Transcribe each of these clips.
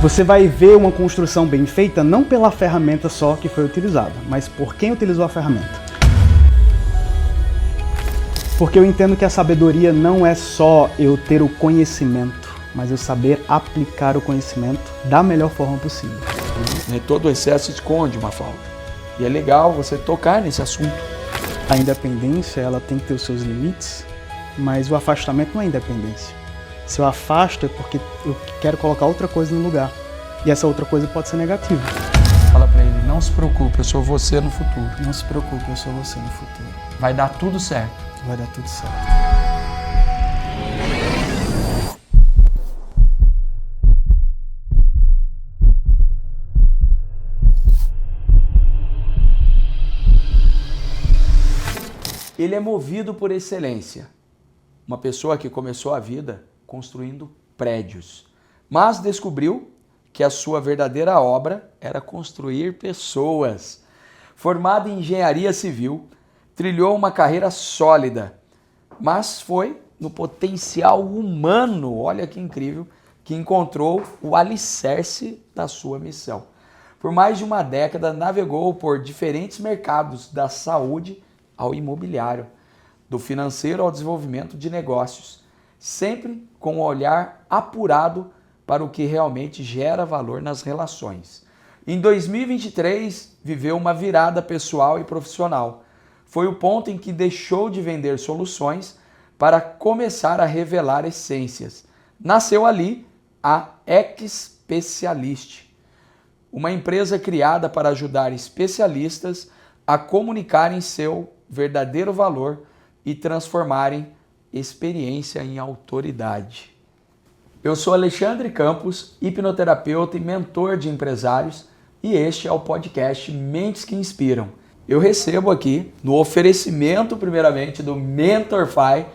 Você vai ver uma construção bem feita não pela ferramenta só que foi utilizada, mas por quem utilizou a ferramenta. Porque eu entendo que a sabedoria não é só eu ter o conhecimento, mas eu saber aplicar o conhecimento da melhor forma possível. Todo excesso esconde uma falta. E é legal você tocar nesse assunto. A independência, ela tem que ter os seus limites, mas o afastamento não é independência. Se eu afasto é porque eu quero colocar outra coisa no lugar. E essa outra coisa pode ser negativa. Fala pra ele, não se preocupe, eu sou você no futuro. Não se preocupe, eu sou você no futuro. Vai dar tudo certo. Vai dar tudo certo. Ele é movido por excelência. Uma pessoa que começou a vida construindo prédios, mas descobriu que a sua verdadeira obra era construir pessoas. Formado em engenharia civil, trilhou uma carreira sólida, mas foi no potencial humano, olha que incrível, que encontrou o alicerce da sua missão. Por mais de uma década, navegou por diferentes mercados, da saúde ao imobiliário, do financeiro ao desenvolvimento de negócios, sempre com um olhar apurado para o que realmente gera valor nas relações. Em 2023, viveu uma virada pessoal e profissional. Foi o ponto em que deixou de vender soluções para começar a revelar essências. Nasceu ali a Expecialist, uma empresa criada para ajudar especialistas a comunicarem seu verdadeiro valor e transformarem experiência em autoridade. Eu sou Alexandre Campos, hipnoterapeuta e mentor de empresários, e este é o podcast Mentes que Inspiram. Eu recebo aqui, no oferecimento primeiramente do MentorFi,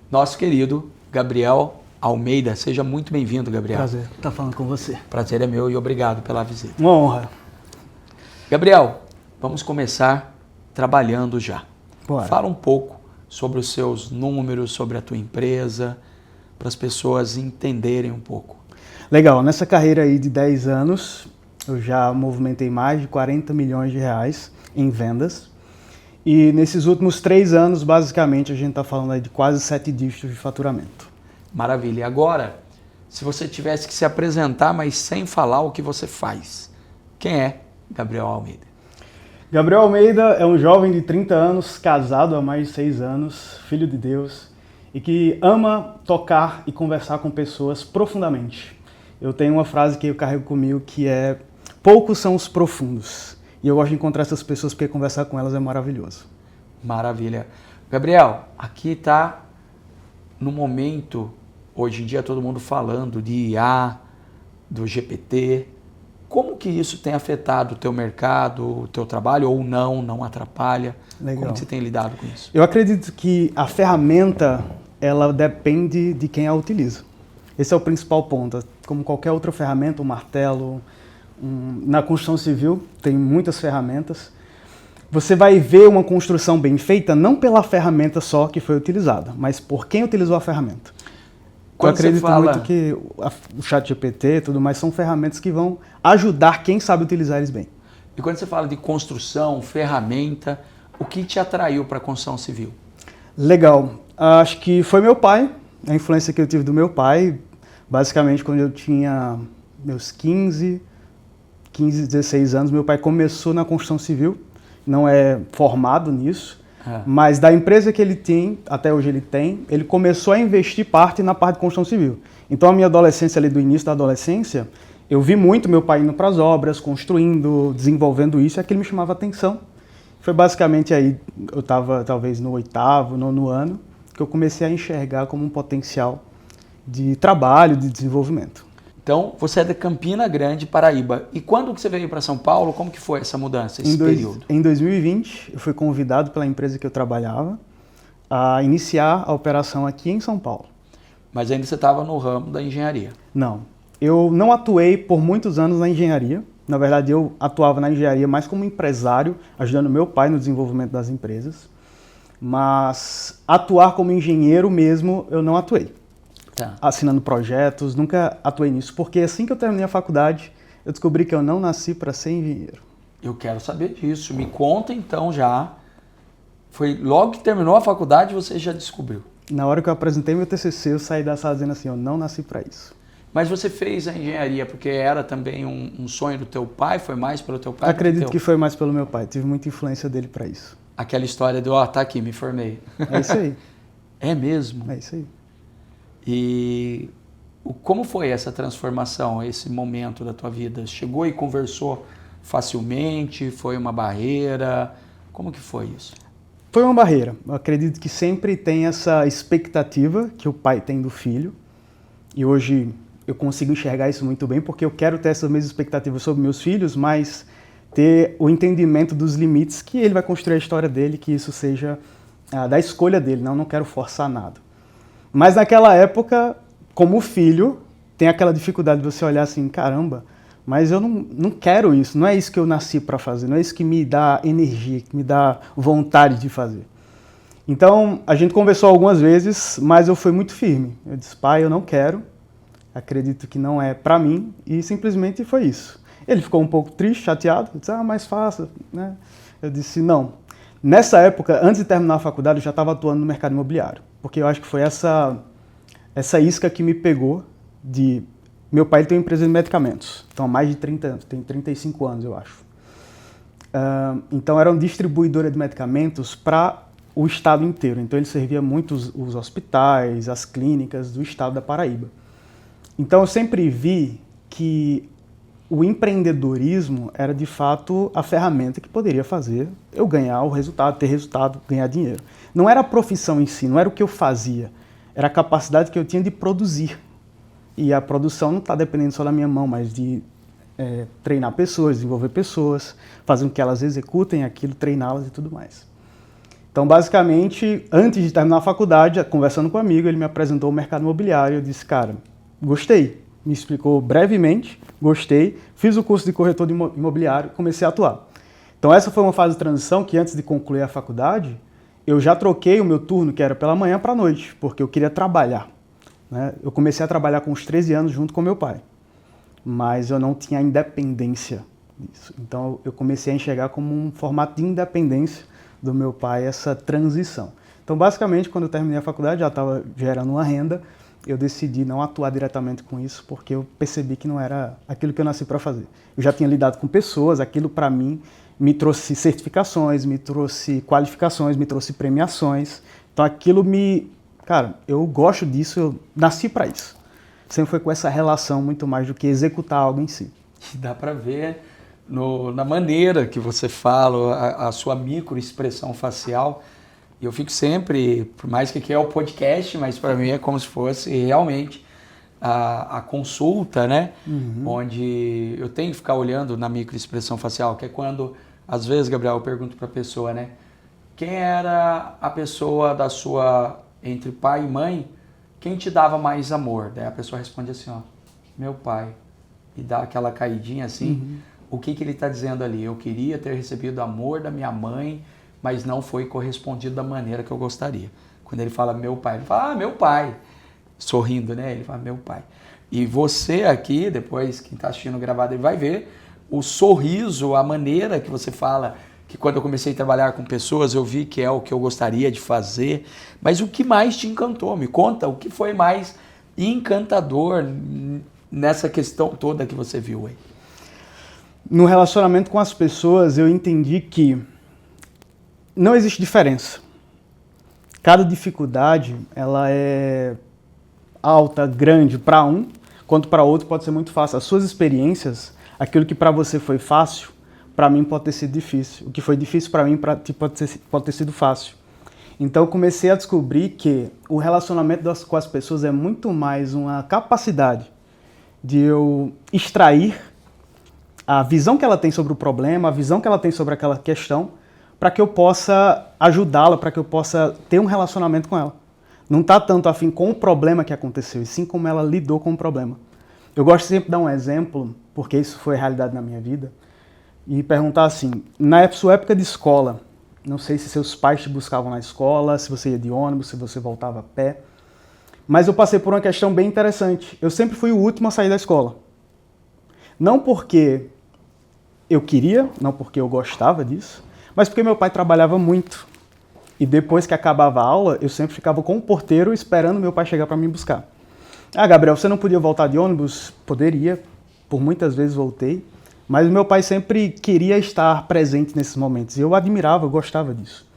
nosso querido Gabriel Almeida. Seja muito bem-vindo, Gabriel. Prazer estar falando com você. Prazer é meu e obrigado pela visita. Uma honra. Gabriel, vamos começar trabalhando já. Bora. Fala um pouco sobre os seus números, sobre a tua empresa, para as pessoas entenderem um pouco. Legal, nessa carreira aí de 10 anos, eu já movimentei mais de 40 milhões de reais em vendas. E nesses últimos 3 anos, basicamente, a gente está falando aí de quase 7 dígitos de faturamento. Maravilha. E agora, se você tivesse que se apresentar, mas sem falar o que você faz, quem é Gabriel Almeida? Gabriel Almeida é um jovem de 30 anos, casado há mais de 6 anos, filho de Deus, e que ama tocar e conversar com pessoas profundamente. Eu tenho uma frase que eu carrego comigo que é: poucos são os profundos. E eu gosto de encontrar essas pessoas porque conversar com elas é maravilhoso. Maravilha. Gabriel, aqui está no momento, hoje em dia todo mundo falando de IA, do GPT. Como que isso tem afetado o teu mercado, o teu trabalho, ou não atrapalha? Legal. Como que você tem lidado com isso? Eu acredito que a ferramenta, ela depende de quem a utiliza. Esse é o principal ponto. Como qualquer outra ferramenta, um martelo, na construção civil tem muitas ferramentas. Você vai ver uma construção bem feita não pela ferramenta só que foi utilizada, mas por quem utilizou a ferramenta. Eu acredito muito que o ChatGPT e tudo mais são ferramentas que vão ajudar quem sabe utilizar eles bem. E quando você fala de construção, ferramenta, o que te atraiu para a construção civil? Legal. Acho que foi meu pai, a influência que eu tive do meu pai. Basicamente, quando eu tinha meus 15, 16 anos, meu pai começou na construção civil. Não é formado nisso. Mas da empresa que ele tem, até hoje ele tem, ele começou a investir parte na parte de construção civil. Então a minha adolescência, ali do início da adolescência, eu vi muito meu pai indo para as obras, construindo, desenvolvendo isso, e aquilo me chamava atenção. Foi basicamente aí, eu estava talvez no 8º, 9º ano, que eu comecei a enxergar como um potencial de trabalho, de desenvolvimento. Então, você é de Campina Grande, Paraíba. E quando que você veio para São Paulo, como que foi essa mudança, esse período? Em 2020, eu fui convidado pela empresa que eu trabalhava a iniciar a operação aqui em São Paulo. Mas ainda você estava no ramo da engenharia? Não. Eu não atuei por muitos anos na engenharia. Na verdade, eu atuava na engenharia mais como empresário, ajudando meu pai no desenvolvimento das empresas. Mas atuar como engenheiro mesmo, eu não atuei. Tá. assinando projetos, nunca atuei nisso, porque assim que eu terminei a faculdade, eu descobri que eu não nasci para ser engenheiro. Eu quero saber disso. Me conta então já. Foi logo que terminou a faculdade você já descobriu. Na hora que eu apresentei meu TCC, eu saí da sala dizendo assim, eu não nasci para isso. Mas você fez a engenharia porque era também um sonho do teu pai? Foi mais pelo teu pai? Acredito que foi mais pelo meu pai, tive muita influência dele para isso. Aquela história do, tá aqui, me formei. É isso aí. É mesmo? É isso aí. E como foi essa transformação, esse momento da tua vida? Chegou e conversou facilmente? Foi uma barreira? Como que foi isso? Foi uma barreira. Eu acredito que sempre tem essa expectativa que o pai tem do filho. E hoje eu consigo enxergar isso muito bem, porque eu quero ter essas mesmas expectativas sobre meus filhos, mas ter o entendimento dos limites que ele vai construir a história dele, que isso seja da escolha dele. Não quero forçar nada. Mas naquela época, como filho, tem aquela dificuldade de você olhar assim, caramba, mas eu não quero isso, não é isso que eu nasci para fazer, não é isso que me dá energia, que me dá vontade de fazer. Então, a gente conversou algumas vezes, mas eu fui muito firme. Eu disse, pai, eu não quero, acredito que não é para mim, e simplesmente foi isso. Ele ficou um pouco triste, chateado, disse, mais fácil, né? Eu disse, não. Nessa época, antes de terminar a faculdade, eu já estava atuando no mercado imobiliário, porque eu acho que foi essa isca que me pegou de... Meu pai tem uma empresa de medicamentos, então há mais de 30 anos, tem 35 anos, eu acho. Então era uma distribuidora de medicamentos para o estado inteiro, então ele servia muito os hospitais, as clínicas do estado da Paraíba. Então eu sempre vi que o empreendedorismo era de fato a ferramenta que poderia fazer eu ganhar o resultado, ter resultado, ganhar dinheiro. Não era a profissão em si, não era o que eu fazia, era a capacidade que eu tinha de produzir. E a produção não está dependendo só da minha mão, mas de treinar pessoas, desenvolver pessoas, fazer com que elas executem aquilo, treiná-las e tudo mais. Então, basicamente, antes de terminar a faculdade, conversando com um amigo, ele me apresentou o mercado imobiliário. Eu disse, cara, gostei. Me explicou brevemente, gostei, fiz o curso de corretor de imobiliário, comecei a atuar. Então, essa foi uma fase de transição que, antes de concluir a faculdade, eu já troquei o meu turno, que era pela manhã, para a noite, porque eu queria trabalhar. Eu comecei a trabalhar com os 13 anos junto com meu pai, mas eu não tinha independência disso. Então eu comecei a enxergar como um formato de independência do meu pai essa transição. Então basicamente quando eu terminei a faculdade já estava gerando uma renda, eu decidi não atuar diretamente com isso porque eu percebi que não era aquilo que eu nasci para fazer. Eu já tinha lidado com pessoas, aquilo para mim me trouxe certificações, me trouxe qualificações, me trouxe premiações. Então aquilo Cara, eu gosto disso, eu nasci para isso. Sempre foi com essa relação muito mais do que executar algo em si. Dá para ver na maneira que você fala, a sua microexpressão facial. Eu fico sempre, por mais que aqui é o podcast, mas para mim é como se fosse realmente a consulta, né? Onde eu tenho que ficar olhando na microexpressão facial, que é quando, às vezes, Gabriel, eu pergunto para a pessoa, né? Quem era a pessoa da sua... entre pai e mãe, quem te dava mais amor? Daí a pessoa responde assim, ó, meu pai. E dá aquela caidinha assim. O que ele está dizendo ali? Eu queria ter recebido amor da minha mãe, mas não foi correspondido da maneira que eu gostaria. Quando ele fala meu pai, ele fala, meu pai. Sorrindo, né? Ele fala, meu pai. E você aqui, depois, quem está assistindo gravado, ele vai ver o sorriso, a maneira que você fala... que quando eu comecei a trabalhar com pessoas, eu vi que é o que eu gostaria de fazer. Mas o que mais te encantou? Me conta o que foi mais encantador nessa questão toda que você viu aí. No relacionamento com as pessoas, eu entendi que não existe diferença. Cada dificuldade, ela é alta, grande para um, quanto para outro pode ser muito fácil. As suas experiências, aquilo que para você foi fácil, para mim pode ter sido difícil. O que foi difícil para mim pode ter sido fácil. Então eu comecei a descobrir que o relacionamento com as pessoas é muito mais uma capacidade de eu extrair a visão que ela tem sobre o problema, a visão que ela tem sobre aquela questão, para que eu possa ajudá-la, para que eu possa ter um relacionamento com ela. Não está tanto afim com o problema que aconteceu, e sim como ela lidou com o problema. Eu gosto sempre de dar um exemplo, porque isso foi realidade na minha vida, e perguntar assim, na sua época de escola, não sei se seus pais te buscavam na escola, se você ia de ônibus, se você voltava a pé, Mas eu passei por uma questão bem interessante. Eu sempre fui o último a sair da escola. Não porque eu queria, não porque eu gostava disso, mas porque meu pai trabalhava muito. E depois que acabava a aula, eu sempre ficava com o porteiro esperando meu pai chegar para me buscar. Ah, Gabriel, você não podia voltar de ônibus? Poderia, por muitas vezes voltei, mas meu pai sempre queria estar presente nesses momentos. E eu admirava, eu gostava disso.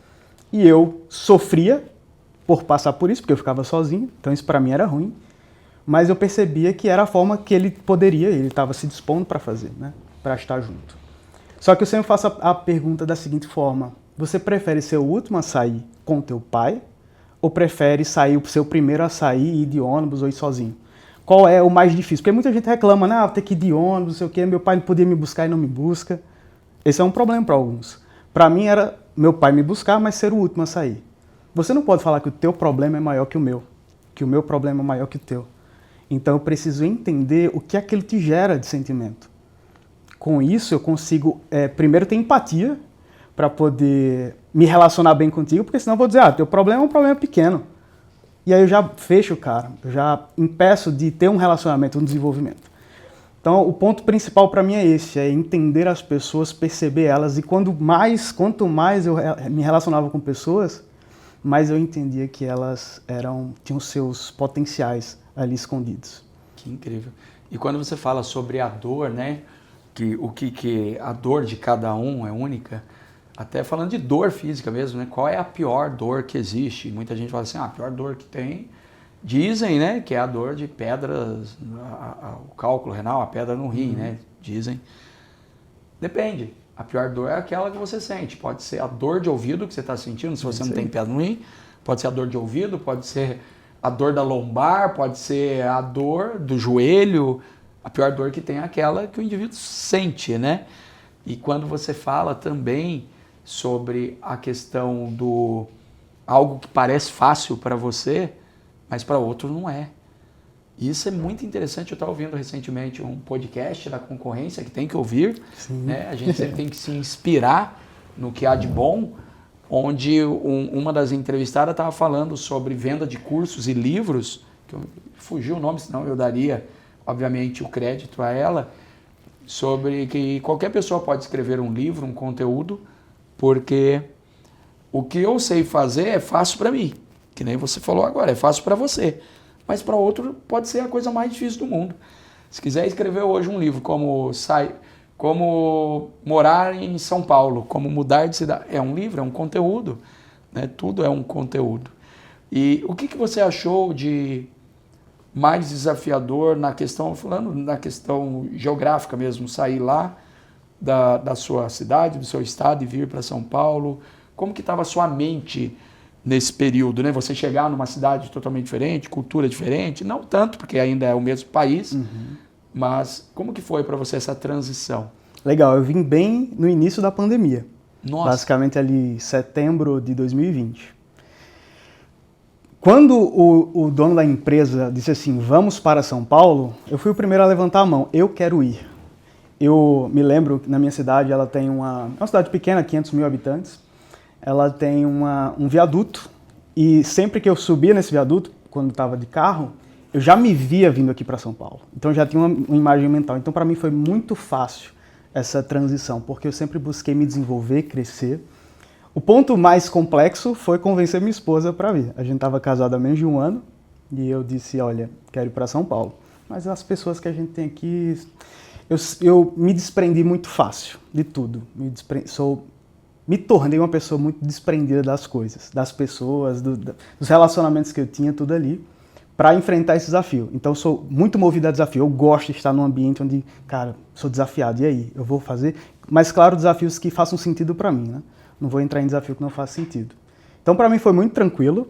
E eu sofria por passar por isso, porque eu ficava sozinho, então isso para mim era ruim. Mas eu percebia que era a forma que ele poderia, ele estava se dispondo para fazer, né? Para estar junto. Só que eu sempre faço a pergunta da seguinte forma: você prefere ser o último a sair com teu pai ou prefere ser o primeiro a sair e ir de ônibus ou ir sozinho? Qual é o mais difícil? Porque muita gente reclama, né? Vou ter que ir de ônibus, não sei o quê, meu pai não podia me buscar e não me busca. Esse é um problema para alguns. Para mim era meu pai me buscar, mas ser o último a sair. Você não pode falar que o teu problema é maior que o meu problema é maior que o teu. Então eu preciso entender o que aquilo te gera de sentimento. Com isso eu consigo, primeiro, ter empatia para poder me relacionar bem contigo, porque senão eu vou dizer, teu problema é um problema pequeno. E aí eu já fecho o cara, eu já impeço de ter um relacionamento, um desenvolvimento. Então o ponto principal para mim é esse, é entender as pessoas, perceber elas, e quanto mais eu me relacionava com pessoas, mais eu entendia que elas tinham seus potenciais ali escondidos. Que incrível. E quando você fala sobre a dor, né, que a dor de cada um é única, até falando de dor física mesmo, né, qual é a pior dor que existe? Muita gente fala assim, a pior dor que tem, dizem, né, que é a dor de pedras, o cálculo renal, a pedra no rim, né, dizem. Depende. A pior dor é aquela que você sente. Pode ser a dor de ouvido que você está sentindo, se você não tem pedra no rim. Pode ser a dor de ouvido, pode ser a dor da lombar, pode ser a dor do joelho. A pior dor que tem é aquela que o indivíduo sente, né? E quando você fala também sobre a questão do algo que parece fácil para você, mas para outro não é. E isso é muito interessante. Eu estava ouvindo recentemente um podcast da concorrência, que tem que ouvir, né? A gente sempre tem que se inspirar no que há de bom, onde uma das entrevistadas estava falando sobre venda de cursos e livros, que fugiu o nome, senão eu daria, obviamente, o crédito a ela, sobre que qualquer pessoa pode escrever um livro, um conteúdo, porque o que eu sei fazer é fácil para mim, que nem você falou agora, é fácil para você. Mas para outro pode ser a coisa mais difícil do mundo. Se quiser escrever hoje um livro como morar em São Paulo, como mudar de cidade, é um livro, é um conteúdo, né? Tudo é um conteúdo. E o que você achou de mais desafiador na questão, falando na questão geográfica mesmo, sair lá da sua cidade, do seu estado e vir para São Paulo? Como que estava a sua mente nesse período, né? Você chegar numa cidade totalmente diferente, cultura diferente, não tanto, porque ainda é o mesmo país, mas como que foi para você essa transição? Legal, eu vim bem no início da pandemia. Nossa. Basicamente ali setembro de 2020. Quando o dono da empresa disse assim, vamos para São Paulo, eu fui o primeiro a levantar a mão, eu quero ir. Eu me lembro que na minha cidade, ela tem é uma cidade pequena, 500 mil habitantes, ela tem um viaduto, e sempre que eu subia nesse viaduto, quando estava de carro, eu já me via vindo aqui para São Paulo. Então já tinha uma imagem mental. Então para mim foi muito fácil essa transição, porque eu sempre busquei me desenvolver, crescer. O ponto mais complexo foi convencer minha esposa para vir. A gente estava casado há menos de um ano, e eu disse, olha, quero ir para São Paulo. Mas as pessoas que a gente tem aqui, eu me desprendi muito fácil de tudo. Me tornei uma pessoa muito desprendida das coisas, das pessoas, dos relacionamentos que eu tinha, tudo ali, para enfrentar esse desafio. Então eu sou muito movido a desafio, eu gosto de estar num ambiente onde, cara, sou desafiado, e aí? Eu vou fazer, mas claro, desafios que façam sentido para mim, né? Não vou entrar em desafio que não faça sentido. Então para mim foi muito tranquilo,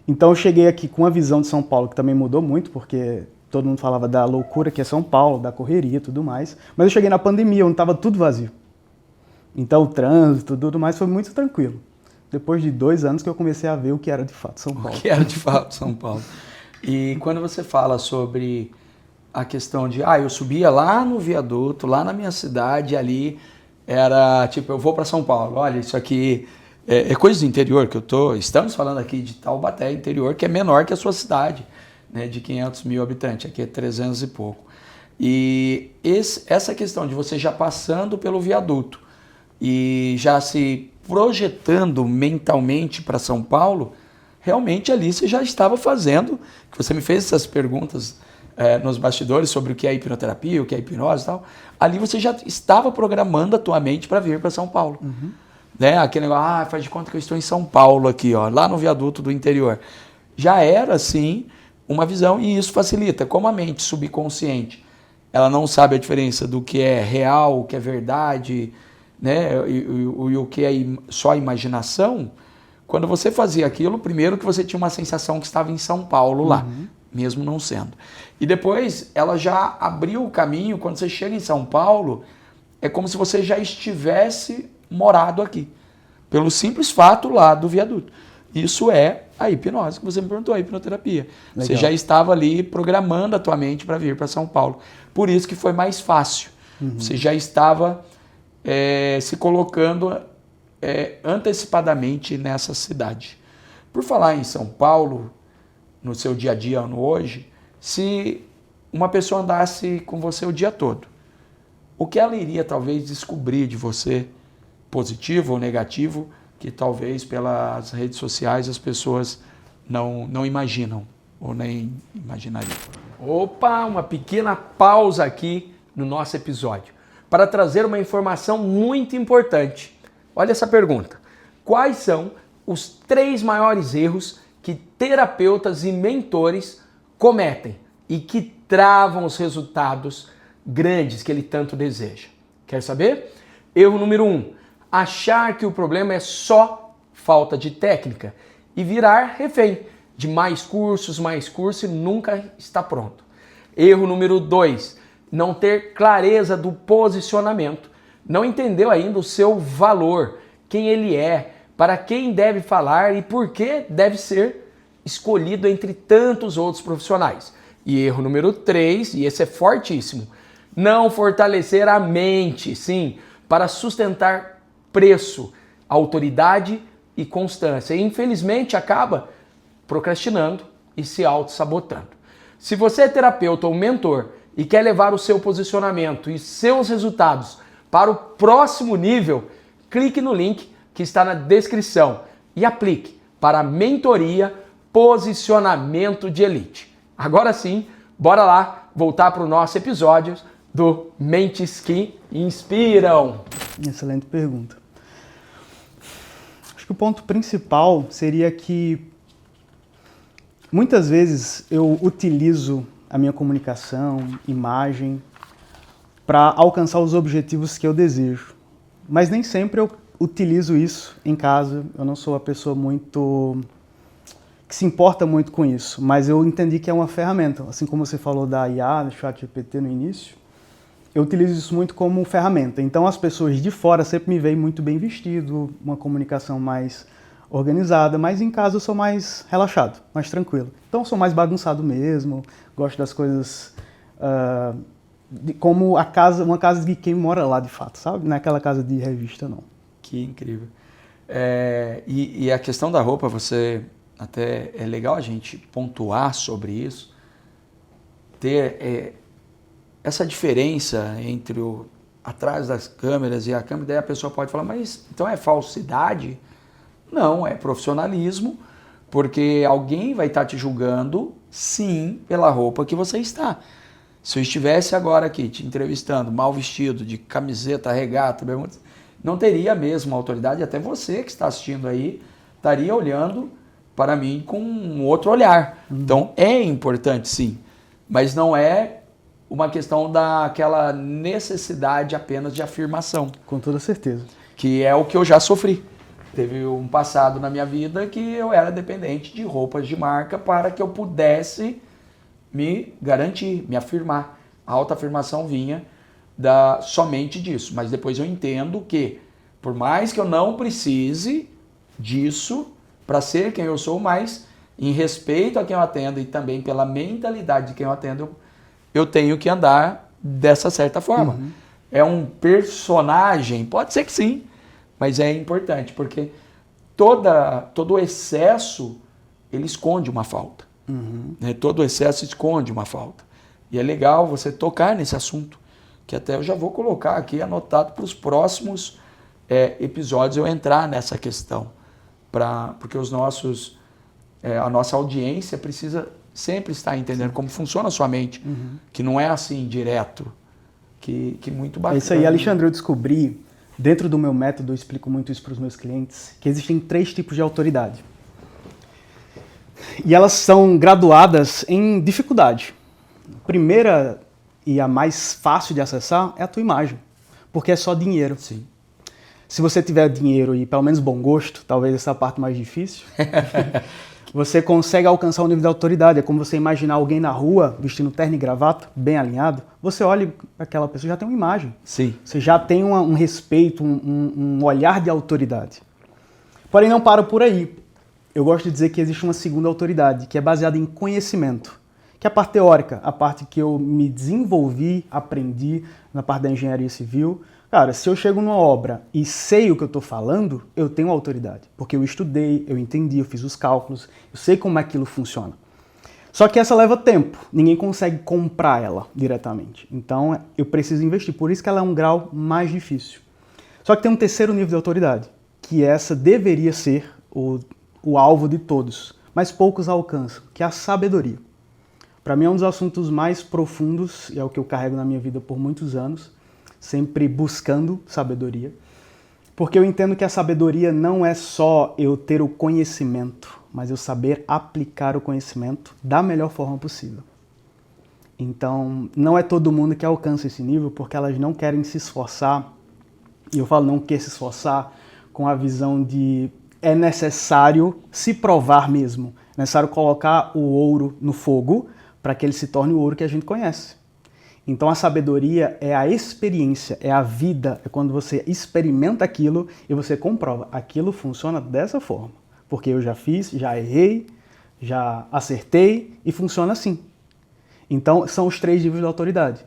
então eu cheguei aqui com a visão de São Paulo, que também mudou muito, porque todo mundo falava da loucura que é São Paulo, da correria e tudo mais, mas eu cheguei na pandemia, onde estava tudo vazio. Então o trânsito e tudo mais foi muito tranquilo. Depois de 2 anos que eu comecei a ver o que era de fato São Paulo. O que era de fato São Paulo. E quando você fala sobre a questão de, eu subia lá no viaduto, lá na minha cidade, ali era tipo, eu vou para São Paulo, olha, isso aqui é coisa do interior que estamos falando aqui de Taubaté, interior, que é menor que a sua cidade. né, de 500 mil habitantes, aqui é 300 e pouco. E essa questão de você já passando pelo viaduto e já se projetando mentalmente para São Paulo, realmente ali você já estava fazendo, que você me fez essas perguntas nos bastidores sobre o que é hipnoterapia, o que é hipnose e tal, ali você já estava programando a tua mente para vir para São Paulo. Uhum. Né? Aquele negócio, faz de conta que eu estou em São Paulo aqui, ó, lá no viaduto do interior. Já era, assim, uma visão, e isso facilita. Como a mente subconsciente, ela não sabe a diferença do que é real, o que é verdade, né? e o que é só imaginação, quando você fazia aquilo, primeiro que você tinha uma sensação que estava em São Paulo lá, mesmo não sendo. E depois ela já abriu o caminho, quando você chega em São Paulo, é como se você já estivesse morado aqui, pelo simples fato lá do viaduto. Isso é a hipnose, que você me perguntou, a hipnoterapia. Legal. Você já estava ali programando a tua mente para vir para São Paulo. Por isso que foi mais fácil. Você já estava se colocando antecipadamente nessa cidade. Por falar em São Paulo, no seu dia a dia, no hoje, se uma pessoa andasse com você o dia todo, o que ela iria talvez descobrir de você, positivo ou negativo, que talvez pelas redes sociais as pessoas não imaginam ou nem imaginariam? Opa, uma pequena pausa aqui no nosso episódio para trazer uma informação muito importante. Olha essa pergunta. Quais são os 3 maiores erros que terapeutas e mentores cometem e que travam os resultados grandes que ele tanto deseja? Quer saber? Erro número 1. Achar que o problema é só falta de técnica e virar refém de mais cursos e nunca está pronto. Erro número 2. Não ter clareza do posicionamento. Não entendeu ainda o seu valor, quem ele é, para quem deve falar e por que deve ser escolhido entre tantos outros profissionais. E erro número 3, e esse é fortíssimo, não fortalecer a mente, sim, para sustentar preço, autoridade e constância. E infelizmente acaba procrastinando e se auto-sabotando. Se você é terapeuta ou mentor e quer levar o seu posicionamento e seus resultados para o próximo nível, clique no link que está na descrição e aplique para a mentoria Posicionamento de Elite. Agora sim, bora lá voltar para o nosso episódio do Mentes que Inspiram. Excelente pergunta. Acho que o ponto principal seria que muitas vezes eu utilizo a minha comunicação, imagem, para alcançar os objetivos que eu desejo. Mas nem sempre eu utilizo isso em casa. Eu não sou uma pessoa que se importa muito com isso, mas eu entendi que é uma ferramenta. Assim como você falou da IA, do ChatGPT no início, eu utilizo isso muito como ferramenta. Então as pessoas de fora sempre me veem muito bem vestido, uma comunicação mais organizada, mas em casa eu sou mais relaxado, mais tranquilo. Então eu sou mais bagunçado mesmo, gosto das coisas como uma casa de quem mora lá de fato, sabe? Não é aquela casa de revista, não. Que incrível. E a questão da roupa, até é legal a gente pontuar sobre isso, ter essa diferença entre atrás das câmeras e a câmera, daí a pessoa pode falar, mas então é falsidade? Não, é profissionalismo, porque alguém vai estar te julgando, sim, pela roupa que você está. Se eu estivesse agora aqui te entrevistando, mal vestido, de camiseta, regata, bermuda, não teria a mesma autoridade, até você que está assistindo aí, estaria olhando para mim com um outro olhar. Então é importante sim, mas não é uma questão daquela necessidade apenas de afirmação. Com toda certeza. Que é o que eu já sofri. Teve um passado na minha vida que eu era dependente de roupas de marca para que eu pudesse me garantir, me afirmar. A autoafirmação vinha somente disso. Mas depois eu entendo que, por mais que eu não precise disso para ser quem eu sou, mas em respeito a quem eu atendo e também pela mentalidade de quem eu atendo, eu tenho que andar dessa certa forma. É um personagem? Pode ser que sim, mas é importante, porque todo o excesso, ele esconde uma falta. Né? Todo excesso esconde uma falta. E é legal você tocar nesse assunto, que até eu já vou colocar aqui anotado para os próximos episódios eu entrar nessa questão. Porque a nossa audiência precisa sempre estar entendendo como funciona a sua mente, que não é assim direto, que muito bacana. É isso aí, Alexandre, eu descobri, dentro do meu método, eu explico muito isso para os meus clientes, que existem 3 tipos de autoridade. E elas são graduadas em dificuldade. A primeira e a mais fácil de acessar é a tua imagem, porque é só dinheiro. Sim. Se você tiver dinheiro e pelo menos bom gosto, talvez essa é a parte mais difícil, você consegue alcançar um nível de autoridade. É como você imaginar alguém na rua, vestindo terno e gravata, bem alinhado, você olha para aquela pessoa, já tem uma imagem. Sim. Você já tem um respeito, um olhar de autoridade. Porém, não para por aí. Eu gosto de dizer que existe uma segunda autoridade, que é baseada em conhecimento, que é a parte teórica, a parte que eu me desenvolvi, aprendi na parte da engenharia civil. Cara, se eu chego numa obra e sei o que eu estou falando, eu tenho autoridade, porque eu estudei, eu entendi, eu fiz os cálculos, eu sei como aquilo funciona. Só que essa leva tempo, ninguém consegue comprar ela diretamente. Então eu preciso investir, por isso que ela é um grau mais difícil. Só que tem um terceiro nível de autoridade, que essa deveria ser o alvo de todos, mas poucos alcançam, que é a sabedoria. Para mim é um dos assuntos mais profundos, e é o que eu carrego na minha vida por muitos anos, sempre buscando sabedoria, porque eu entendo que a sabedoria não é só eu ter o conhecimento, mas eu saber aplicar o conhecimento da melhor forma possível. Então, não é todo mundo que alcança esse nível, porque elas não querem se esforçar, e eu falo não quer se esforçar com a visão de é necessário se provar mesmo, é necessário colocar o ouro no fogo para que ele se torne o ouro que a gente conhece. Então a sabedoria é a experiência, é a vida, é quando você experimenta aquilo e você comprova, aquilo funciona dessa forma. Porque eu já fiz, já errei, já acertei e funciona assim. Então são os 3 níveis de autoridade.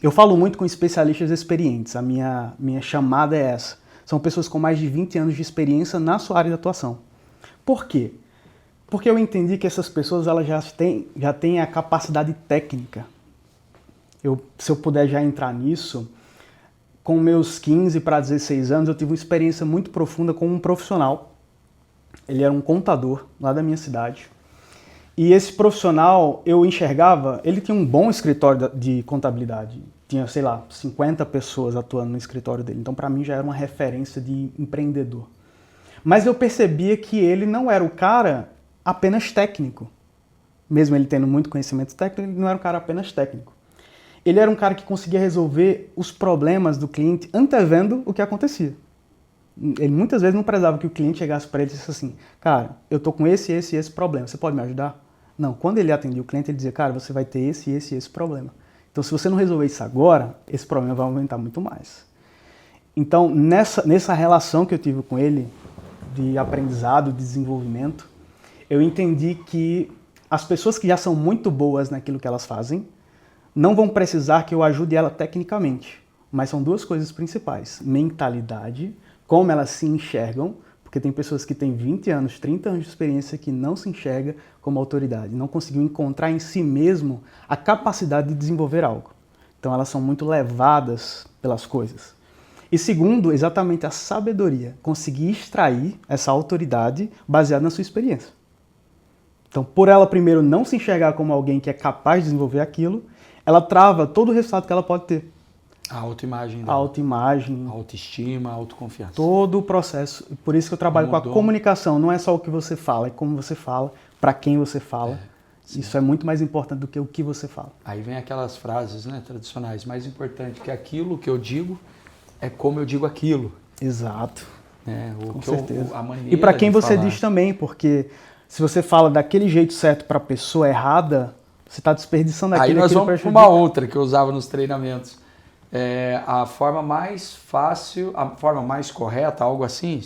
Eu falo muito com especialistas experientes, a minha chamada é essa. São pessoas com mais de 20 anos de experiência na sua área de atuação. Por quê? Porque eu entendi que essas pessoas elas já têm a capacidade técnica. Se eu puder já entrar nisso, com meus 15 para 16 anos, eu tive uma experiência muito profunda com um profissional. Ele era um contador lá da minha cidade. E esse profissional, eu enxergava, ele tinha um bom escritório de contabilidade. Tinha, sei lá, 50 pessoas atuando no escritório dele. Então, para mim, já era uma referência de empreendedor. Mas eu percebia que ele não era o cara apenas técnico. Mesmo ele tendo muito conhecimento técnico, ele não era um cara apenas técnico. Ele era um cara que conseguia resolver os problemas do cliente antevendo o que acontecia. Ele muitas vezes não prezava que o cliente chegasse para ele e disse assim, cara, eu tô com esse problema, você pode me ajudar? Não, quando ele atendia o cliente, ele dizia, cara, você vai ter esse problema. Então, se você não resolver isso agora, esse problema vai aumentar muito mais. Então, nessa relação que eu tive com ele, de aprendizado, de desenvolvimento, eu entendi que as pessoas que já são muito boas naquilo que elas fazem, não vão precisar que eu ajude ela tecnicamente. Mas são 2 coisas principais. Mentalidade, como elas se enxergam, porque tem pessoas que têm 20 anos, 30 anos de experiência que não se enxerga como autoridade, não conseguiu encontrar em si mesmo a capacidade de desenvolver algo. Então elas são muito levadas pelas coisas. E segundo, exatamente a sabedoria, conseguir extrair essa autoridade baseada na sua experiência. Então, por ela primeiro não se enxergar como alguém que é capaz de desenvolver aquilo, ela trava todo o resultado que ela pode ter. A autoimagem dela. A autoimagem. A autoestima, a autoconfiança. Todo o processo. Por isso que eu trabalho com a comunicação. Não é só o que você fala, é como você fala, para quem você fala. Isso é muito mais importante do que o que você fala. Aí vem aquelas frases, né, tradicionais. Mais importante que aquilo que eu digo é como eu digo aquilo. Exato. Com certeza. A maneira e para quem você falar. diz também, porque se você fala daquele jeito certo para a pessoa errada, você está desperdiçando aquilo. Aí nós vamos para uma outra que eu usava nos treinamentos. A forma mais fácil, a forma mais correta, algo assim,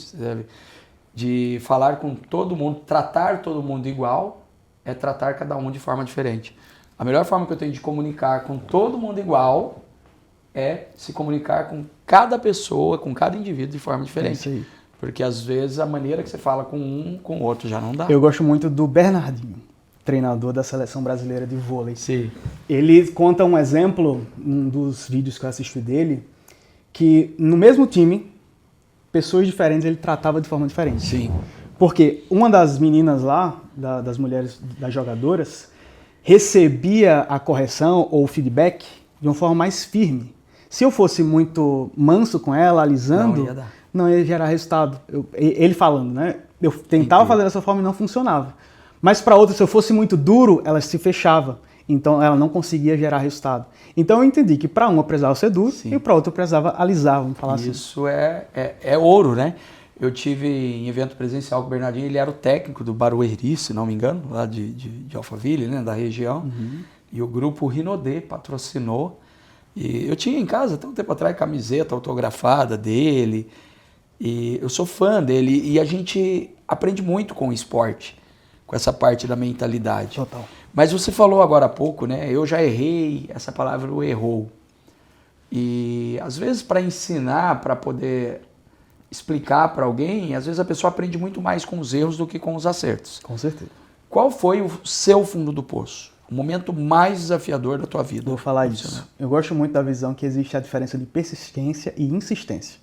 de falar com todo mundo, tratar todo mundo igual, é tratar cada um de forma diferente. A melhor forma que eu tenho de comunicar com todo mundo igual é se comunicar com cada pessoa, com cada indivíduo de forma diferente. É isso aí. Porque às vezes a maneira que você fala com um, com o outro já não dá. Eu gosto muito do Bernardinho. treinador da seleção brasileira de vôlei. Sim. Ele conta um exemplo, num dos vídeos que eu assisti dele, que no mesmo time, pessoas diferentes ele tratava de forma diferente. Sim. Porque uma das meninas lá, das mulheres, das jogadoras, recebia a correção ou o feedback de uma forma mais firme. Se eu fosse muito manso com ela, alisando, não ia gerar resultado. Ele falando, né? Eu tentava fazer dessa forma e não funcionava. Mas para outra, se eu fosse muito duro, ela se fechava. Então ela não conseguia gerar resultado. Então eu entendi que para uma precisava ser duro e para outra precisava alisar, vamos falar assim. Isso é ouro, né? Eu tive em evento presencial com o Bernardinho, ele era o técnico do Barueri, se não me engano, lá de Alphaville, né, da região. Uhum. E o grupo Rinodê patrocinou. E eu tinha em casa, até um tempo atrás, camiseta autografada dele. E eu sou fã dele. E a gente aprende muito com o esporte, com essa parte da mentalidade. Total. Mas você falou agora há pouco, né? Eu já errei, essa palavra o errou. E às vezes para ensinar, para poder explicar para alguém, às vezes a pessoa aprende muito mais com os erros do que com os acertos. Com certeza. Qual foi o seu fundo do poço? O momento mais desafiador da tua vida? Vou falar isso. Eu gosto muito da visão que existe a diferença de persistência e insistência.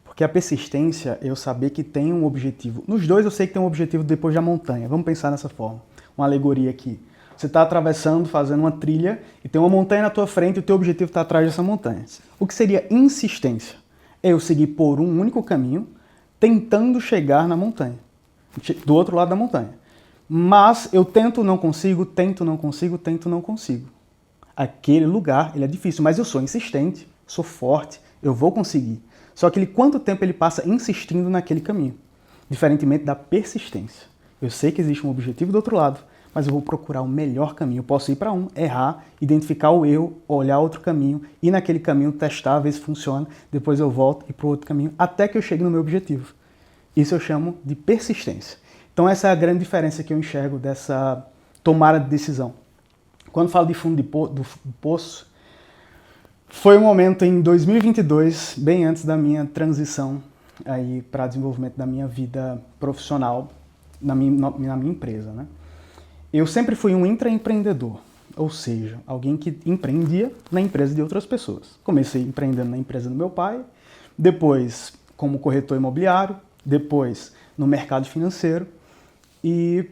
Porque a persistência é eu saber que tem um objetivo. Nos dois eu sei que tem um objetivo depois da montanha. Vamos pensar nessa forma. Uma alegoria aqui. Você está atravessando, fazendo uma trilha e tem uma montanha na tua frente e o teu objetivo está atrás dessa montanha. O que seria insistência? É eu seguir por um único caminho, tentando chegar na montanha, do outro lado da montanha. Mas eu tento, não consigo, tento, não consigo, tento, não consigo. Aquele lugar, ele é difícil, mas eu sou insistente, sou forte, eu vou conseguir. Só que quanto tempo ele passa insistindo naquele caminho? Diferentemente da persistência. Eu sei que existe um objetivo do outro lado, mas eu vou procurar o melhor caminho. Eu posso ir para um, errar, identificar o erro, olhar outro caminho, ir naquele caminho, testar, ver se funciona, depois eu volto e para o outro caminho, até que eu chegue no meu objetivo. Isso eu chamo de persistência. Então essa é a grande diferença que eu enxergo dessa tomada de decisão. Quando falo de fundo do poço, foi um momento em 2022, bem antes da minha transição aí para desenvolvimento da minha vida profissional na minha empresa, né? Eu sempre fui um intraempreendedor, ou seja, alguém que empreendia na empresa de outras pessoas. Comecei empreendendo na empresa do meu pai, depois como corretor imobiliário, depois no mercado financeiro. E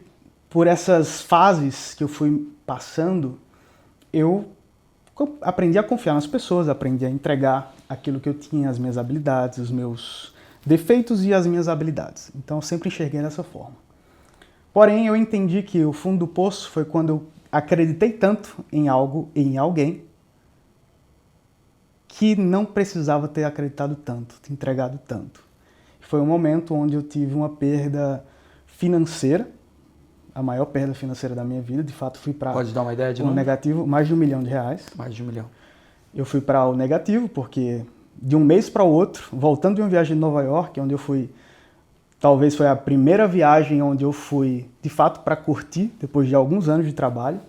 por essas fases que eu fui passando, eu aprendi a confiar nas pessoas, aprendi a entregar aquilo que eu tinha, as minhas habilidades, os meus defeitos e as minhas habilidades. Então eu sempre enxerguei dessa forma. Porém, eu entendi que o fundo do poço foi quando eu acreditei tanto em algo e em alguém que não precisava ter acreditado tanto, ter entregado tanto. Foi um momento onde eu tive uma perda financeira, a maior perda financeira da minha vida. De fato, fui para Pode dar uma ideia de o negativo, mais de R$1 milhão. Mais de 1 milhão. Eu fui para o negativo porque de um mês para o outro, voltando de uma viagem de Nova York, onde eu fui. Talvez foi a primeira viagem onde eu fui, de fato, para curtir, depois de alguns anos de trabalho.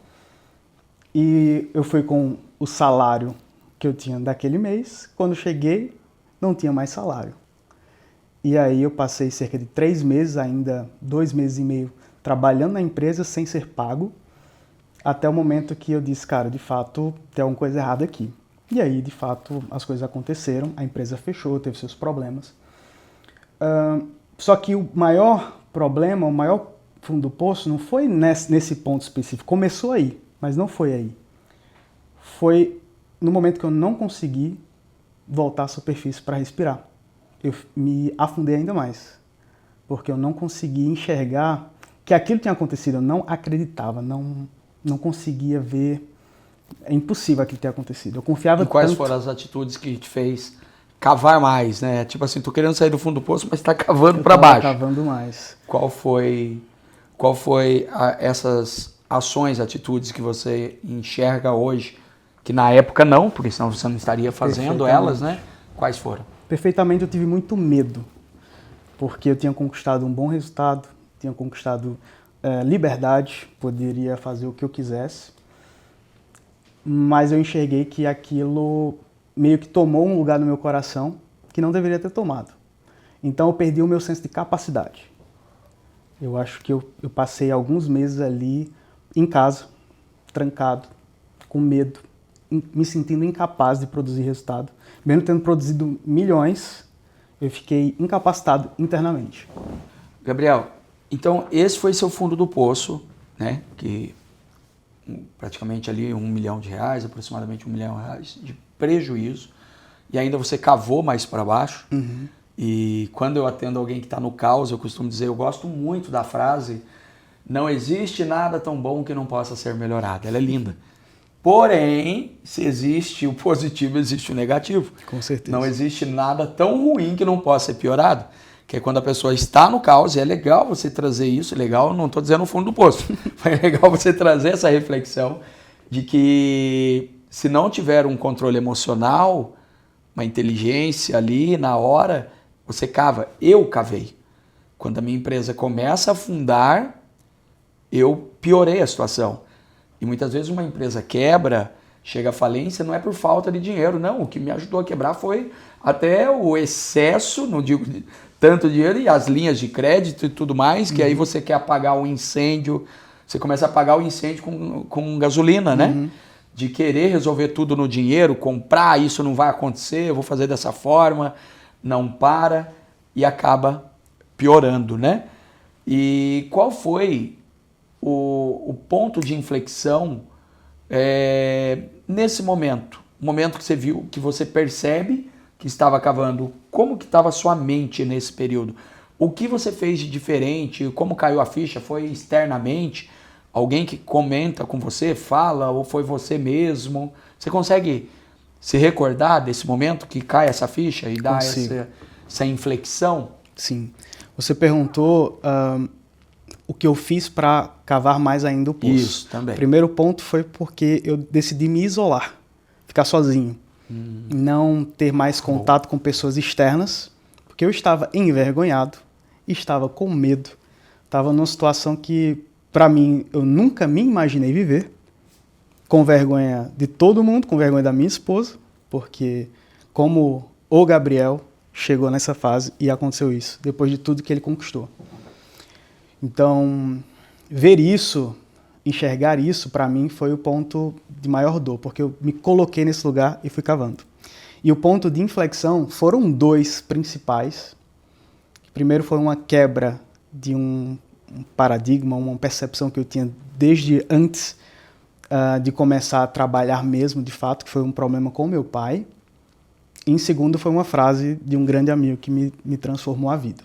E eu fui com o salário que eu tinha daquele mês. Quando cheguei, não tinha mais salário. E aí eu passei cerca de 3 meses, ainda 2 meses e meio, trabalhando na empresa sem ser pago, até o momento que eu disse, cara, de fato, tem alguma coisa errada aqui. E aí, de fato, as coisas aconteceram, a empresa fechou, teve seus problemas. Só que o maior problema, o maior fundo do poço não foi nesse ponto específico. Começou aí, mas não foi aí. Foi no momento que eu não consegui voltar à superfície para respirar. Eu me afundei ainda mais, porque eu não conseguia enxergar que aquilo tinha acontecido. Eu não acreditava, não conseguia ver. É impossível aquilo ter acontecido. Eu confiava tanto. E quais foram as atitudes que te fez cavar mais, né? Tipo assim, tô querendo sair do fundo do poço, mas tá cavando para baixo. Cavando mais. Qual foi essas ações, atitudes que você enxerga hoje, que na época não, porque senão você não estaria fazendo elas, né? Quais foram? Perfeitamente, eu tive muito medo, porque eu tinha conquistado um bom resultado, tinha conquistado liberdade, poderia fazer o que eu quisesse, mas eu enxerguei que aquilo meio que tomou um lugar no meu coração que não deveria ter tomado. Então eu perdi o meu senso de capacidade. Eu acho que eu passei alguns meses ali em casa, trancado, com medo, me sentindo incapaz de produzir resultado. Mesmo tendo produzido milhões, eu fiquei incapacitado internamente. Gabriel, então esse foi seu fundo do poço, né? Que praticamente ali R$1 milhão, aproximadamente R$1 milhão de prejuízo. E ainda você cavou mais para baixo. Uhum. E quando eu atendo alguém que está no caos, eu costumo dizer, eu gosto muito da frase, não existe nada tão bom que não possa ser melhorado. Ela é linda. Porém, se existe o positivo, existe o negativo. Com certeza. Não existe nada tão ruim que não possa ser piorado. Que é quando a pessoa está no caos, e é legal você trazer isso, legal, não estou dizendo no fundo do poço, mas é legal você trazer essa reflexão de que se não tiver um controle emocional, uma inteligência ali na hora, você cava. Eu cavei. Quando a minha empresa começa a afundar, eu piorei a situação. E muitas vezes uma empresa quebra, chega à falência, não é por falta de dinheiro, não. O que me ajudou a quebrar foi até o excesso, não digo tanto dinheiro, e as linhas de crédito e tudo mais, que aí você quer apagar o incêndio, você começa a apagar o incêndio com gasolina, né? De querer resolver tudo no dinheiro, comprar, isso não vai acontecer, eu vou fazer dessa forma, não para, e acaba piorando, né? E qual foi o ponto de inflexão nesse momento? O momento que você viu, que você percebe que estava cavando, como que estava a sua mente nesse período? O que você fez de diferente? Como caiu a ficha? Foi externamente? Alguém que comenta com você, fala, ou foi você mesmo? Você consegue se recordar desse momento que cai essa ficha e dá essa inflexão? Sim. Você perguntou o que eu fiz para cavar mais ainda o poço. Isso, também. O primeiro ponto foi porque eu decidi me isolar, ficar sozinho. Não ter mais contato com pessoas externas, porque eu estava envergonhado, estava com medo, estava numa situação que, para mim, eu nunca me imaginei viver, com vergonha de todo mundo, com vergonha da minha esposa, porque como o Gabriel chegou nessa fase e aconteceu isso, depois de tudo que ele conquistou. Então, ver isso, enxergar isso, para mim, foi o ponto de maior dor, porque eu me coloquei nesse lugar e fui cavando. E o ponto de inflexão foram dois principais. Primeiro foi uma quebra de um paradigma, uma percepção que eu tinha desde antes de começar a trabalhar mesmo, de fato, que foi um problema com meu pai. E em segundo foi uma frase de um grande amigo que me transformou a vida.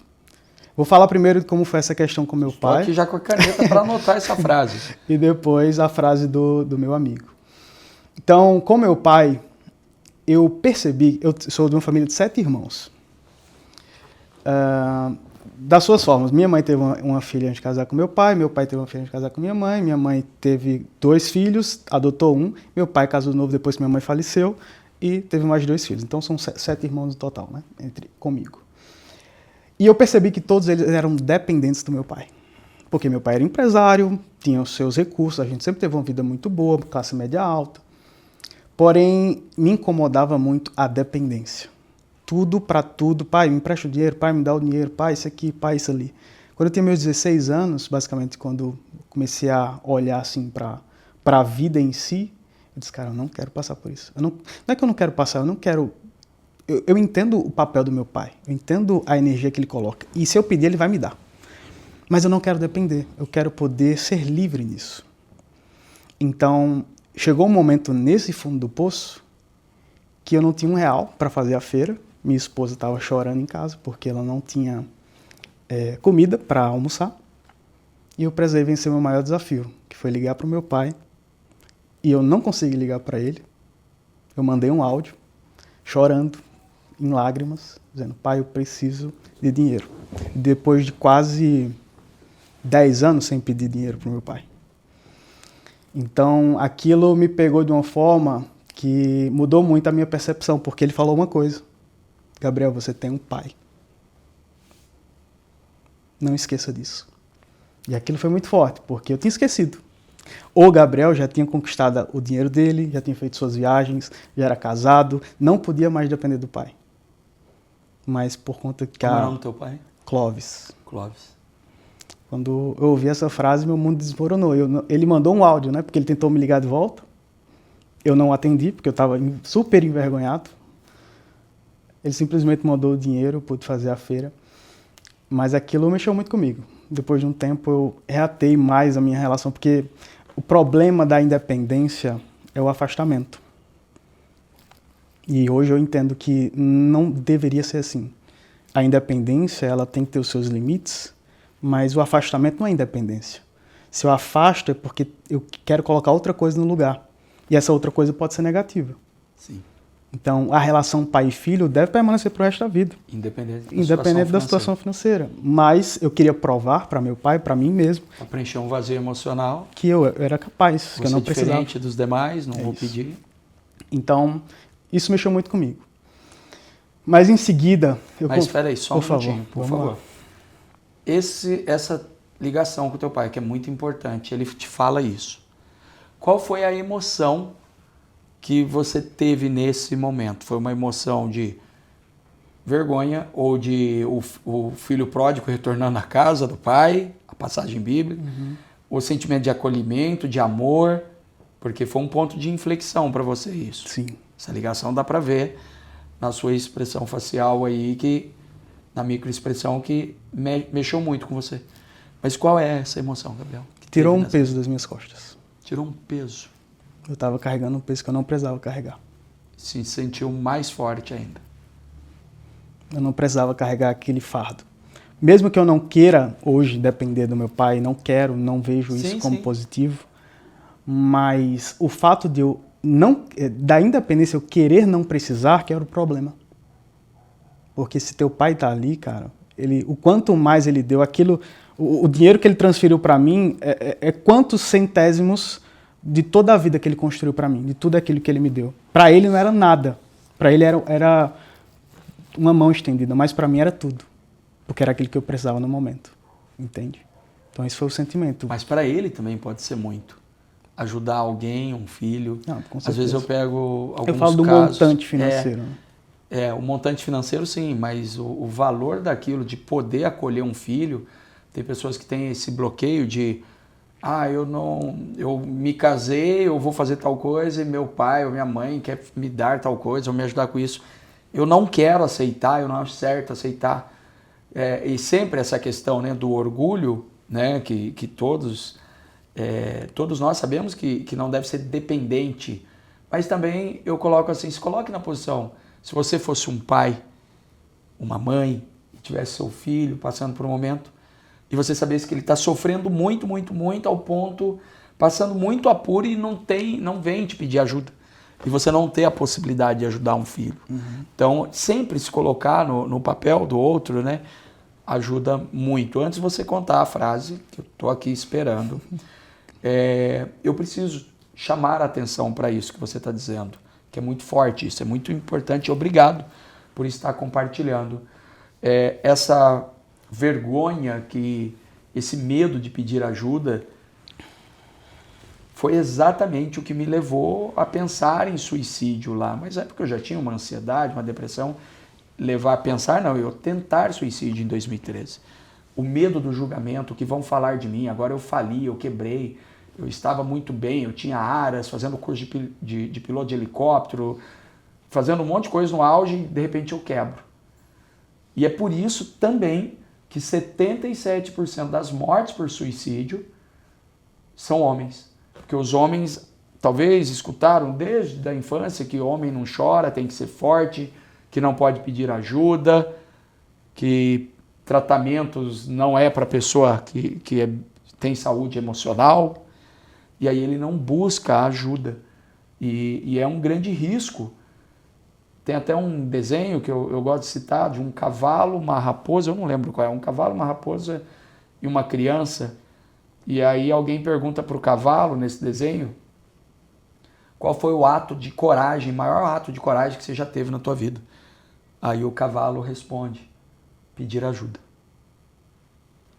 Vou falar primeiro de como foi essa questão com meu pai. Estou aqui já com a caneta para anotar essa frase. E depois a frase do meu amigo. Então, com meu pai, eu percebi, eu sou de uma família de 7 irmãos. Das suas formas, minha mãe teve uma filha antes de casar com meu pai teve uma filha antes de casar com minha mãe teve 2 filhos, adotou um, meu pai casou de novo depois que minha mãe faleceu e teve mais 2 filhos. Então são 7 irmãos no total, né, comigo. E eu percebi que todos eles eram dependentes do meu pai. Porque meu pai era empresário, tinha os seus recursos, a gente sempre teve uma vida muito boa, classe média alta. Porém, me incomodava muito a dependência. Tudo para tudo, pai, me empresta o dinheiro, pai, me dá o dinheiro, pai, isso aqui, pai, isso ali. Quando eu tinha meus 16 anos, basicamente, quando comecei a olhar assim para a vida em si, eu disse, cara, eu não quero passar por isso. Não é que eu não quero passar, eu não quero... Eu entendo o papel do meu pai, eu entendo a energia que ele coloca. E se eu pedir, ele vai me dar. Mas eu não quero depender, eu quero poder ser livre nisso. Então, chegou um momento nesse fundo do poço que eu não tinha R$1 para fazer a feira. Minha esposa estava chorando em casa porque ela não tinha comida para almoçar. E eu precisei vencer meu maior desafio, que foi ligar para o meu pai. E eu não consegui ligar para ele. Eu mandei um áudio, chorando, em lágrimas, dizendo, pai, eu preciso de dinheiro. Depois de quase 10 anos sem pedir dinheiro para o meu pai. Então, aquilo me pegou de uma forma que mudou muito a minha percepção, porque ele falou uma coisa, Gabriel, você tem um pai. Não esqueça disso. E aquilo foi muito forte, porque eu tinha esquecido. O Gabriel já tinha conquistado o dinheiro dele, já tinha feito suas viagens, já era casado, não podia mais depender do pai. Mas por conta que Como é o nome do teu pai? Clóvis. Clóvis. Quando eu ouvi essa frase, meu mundo desmoronou. Ele mandou um áudio, né? Porque ele tentou me ligar de volta. Eu não atendi, porque eu estava super envergonhado. Ele simplesmente mandou o dinheiro, eu pude fazer a feira. Mas aquilo mexeu muito comigo. Depois de um tempo, eu reatei mais a minha relação, porque o problema da independência é o afastamento. E hoje eu entendo que não deveria ser assim. A independência, ela tem que ter os seus limites, mas o afastamento não é independência. Se eu afasto é porque eu quero colocar outra coisa no lugar. E essa outra coisa pode ser negativa. Sim. Então, a relação pai e filho deve permanecer pro resto da vida. Independente Da situação financeira. Mas eu queria provar para meu pai, para mim mesmo, para preencher um vazio emocional. Que eu era capaz, que eu não precisava. Diferente dos demais, não vou pedir. Então, isso mexeu muito comigo. Mas em seguida... Mas espera aí, só um minutinho, por favor. Essa ligação com o teu pai, que é muito importante, ele te fala isso. Qual foi a emoção que você teve nesse momento? Foi uma emoção de vergonha ou de o filho pródigo retornando à casa do pai, a passagem bíblica, o sentimento de acolhimento, de amor, porque foi um ponto de inflexão para você isso. Sim. Essa ligação dá para ver na sua expressão facial aí, na microexpressão que mexeu muito com você. Mas qual é essa emoção, Gabriel? Tirou um peso das minhas costas. Tirou um peso. Eu estava carregando um peso que eu não precisava carregar. Se sentiu mais forte ainda. Eu não precisava carregar aquele fardo. Mesmo que eu não queira hoje depender do meu pai, não quero, não vejo isso como positivo, mas o fato de eu da independência eu querer não precisar, que era o problema. Porque se teu pai tá ali, cara, o quanto mais ele deu, o dinheiro que ele transferiu para mim é quantos centésimos de toda a vida que ele construiu para mim, de tudo aquilo que ele me deu. Para ele não era nada. Para ele era uma mão estendida, mas para mim era tudo. Porque era aquilo que eu precisava no momento. Entende? Então esse foi o sentimento. Mas para ele também pode ser muito. Ajudar alguém, um filho. Não, com certeza. Às vezes eu pego alguns casos... Eu falo do montante financeiro. O montante financeiro sim, mas o valor daquilo, de poder acolher um filho, tem pessoas que têm esse bloqueio de eu me casei, eu vou fazer tal coisa e meu pai ou minha mãe quer me dar tal coisa ou me ajudar com isso. Eu não quero aceitar, eu não acho certo aceitar. E sempre essa questão, né, do orgulho, né, que todos nós sabemos que não deve ser dependente. Mas também eu coloco assim, se coloque na posição, se você fosse um pai, uma mãe, e tivesse seu filho passando por um momento, e você sabesse que ele está sofrendo muito, muito, muito, ao ponto, passando muito apuro e não vem te pedir ajuda. E você não ter a possibilidade de ajudar um filho. Então, sempre se colocar no papel do outro, né, ajuda muito. Antes de você contar a frase, que eu estou aqui esperando, eu preciso chamar a atenção para isso que você está dizendo, que é muito forte, isso é muito importante. Obrigado por estar compartilhando. Essa vergonha, esse medo de pedir ajuda, foi exatamente o que me levou a pensar em suicídio lá. Mas é porque eu já tinha uma ansiedade, uma depressão, levar a pensar, eu tentar suicídio em 2013. O medo do julgamento, o que vão falar de mim, agora eu fali, eu quebrei, eu estava muito bem, eu tinha aras, fazendo curso de piloto de helicóptero, fazendo um monte de coisa no auge e de repente eu quebro. E é por isso também que 77% das mortes por suicídio são homens. Porque os homens talvez escutaram desde a infância que o homem não chora, tem que ser forte, que não pode pedir ajuda, que tratamentos não é para pessoa que tem saúde emocional, e aí ele não busca ajuda. E é um grande risco. Tem até um desenho que eu gosto de citar, de um cavalo, uma raposa, eu não lembro qual é, um cavalo, uma raposa e uma criança. E aí alguém pergunta para o cavalo, nesse desenho, qual foi o ato de coragem, maior ato de coragem que você já teve na tua vida? Aí o cavalo responde, pedir ajuda.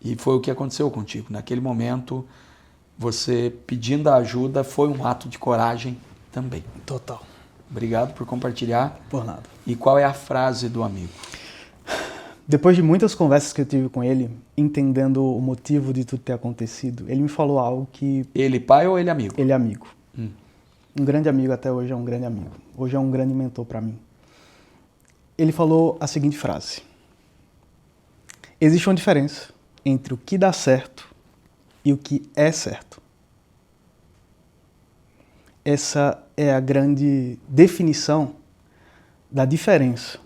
E foi o que aconteceu contigo. Naquele momento, você pedindo a ajuda foi um ato de coragem também. Total. Obrigado por compartilhar. Por nada. E qual é a frase do amigo? Depois de muitas conversas que eu tive com ele, entendendo o motivo de tudo ter acontecido, ele me falou algo que... Ele pai ou ele amigo? Ele é amigo. Um grande amigo, até hoje é um grande amigo. Hoje é um grande mentor para mim. Ele falou a seguinte frase: existe uma diferença entre o que dá certo e o que é certo. Essa é a grande definição da diferença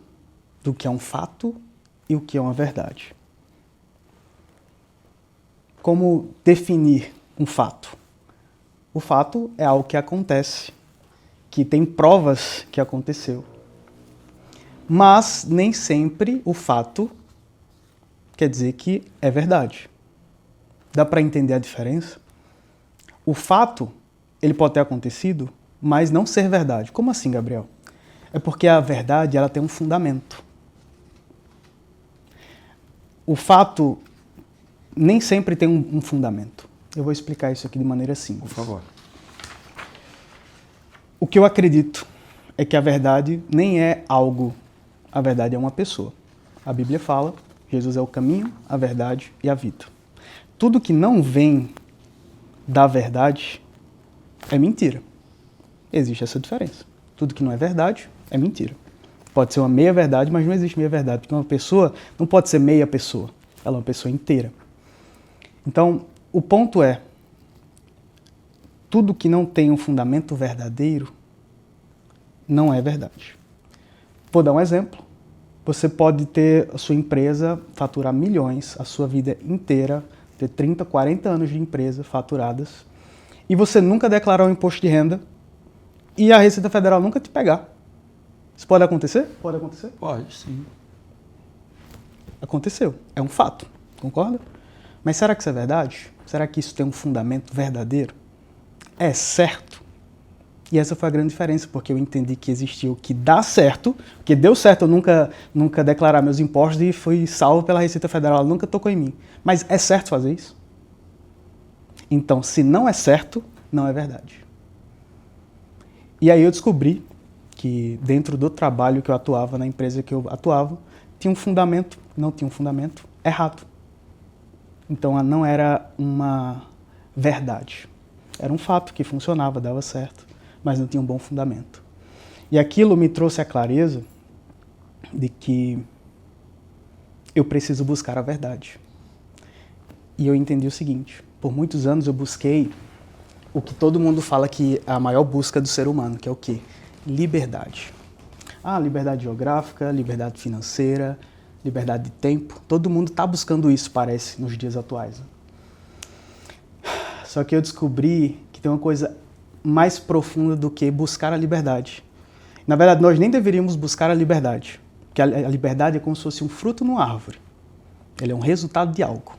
do que é um fato e o que é uma verdade. Como definir um fato? O fato é algo que acontece, que tem provas que aconteceu. Mas nem sempre o fato quer dizer que é verdade. Dá para entender a diferença? O fato, ele pode ter acontecido, mas não ser verdade. Como assim, Gabriel? É porque a verdade, ela tem um fundamento. O fato nem sempre tem um fundamento. Eu vou explicar isso aqui de maneira simples. Por favor. O que eu acredito é que a verdade nem é algo, a verdade é uma pessoa. A Bíblia fala, Jesus é o caminho, a verdade e a vida. Tudo que não vem da verdade é mentira. Existe essa diferença. Tudo que não é verdade é mentira. Pode ser uma meia verdade, mas não existe meia verdade, porque uma pessoa não pode ser meia pessoa, ela é uma pessoa inteira. Então, o ponto é, tudo que não tem um fundamento verdadeiro não é verdade. Vou dar um exemplo. Você pode ter a sua empresa faturar milhões, a sua vida inteira, ter 30, 40 anos de empresa faturadas, e você nunca declarar um imposto de renda e a Receita Federal nunca te pegar. Isso pode acontecer? Pode acontecer? Pode, sim. Aconteceu. É um fato. Concorda? Mas será que isso é verdade? Será que isso tem um fundamento verdadeiro? É certo? E essa foi a grande diferença, porque eu entendi que existia o que dá certo, porque deu certo eu nunca declarar meus impostos e fui salvo pela Receita Federal, ela nunca tocou em mim. Mas é certo fazer isso? Então, se não é certo, não é verdade. E aí eu descobri que dentro do trabalho que eu atuava, na empresa que eu atuava, tinha um fundamento, não tinha um fundamento errado. Então não era uma verdade. Era um fato que funcionava, dava certo, mas não tinha um bom fundamento. E aquilo me trouxe a clareza de que eu preciso buscar a verdade. E eu entendi o seguinte: por muitos anos eu busquei o que todo mundo fala que é a maior busca do ser humano, que é o quê? Liberdade. Liberdade geográfica, liberdade financeira, liberdade de tempo. Todo mundo está buscando isso, parece, nos dias atuais. Só que eu descobri que tem uma coisa mais profunda do que buscar a liberdade. Na verdade, nós nem deveríamos buscar a liberdade, porque a liberdade é como se fosse um fruto numa árvore. Ele é um resultado de algo.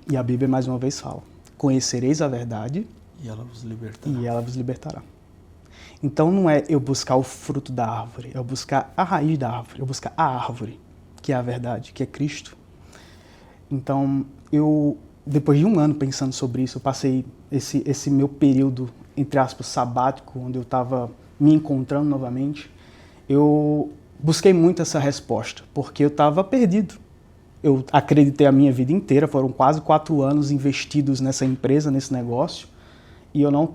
E a Bíblia, mais uma vez, fala: conhecereis a verdade e ela vos libertará. E ela vos libertará. Então não é eu buscar o fruto da árvore, é eu buscar a raiz da árvore, eu buscar a árvore, que é a verdade, que é Cristo. Então, depois de um ano pensando sobre isso, eu passei esse meu período, entre aspas, sabático, onde eu estava me encontrando novamente. Eu busquei muito essa resposta, porque eu estava perdido. Eu acreditei a minha vida inteira, foram quase 4 anos investidos nessa empresa, nesse negócio, e eu não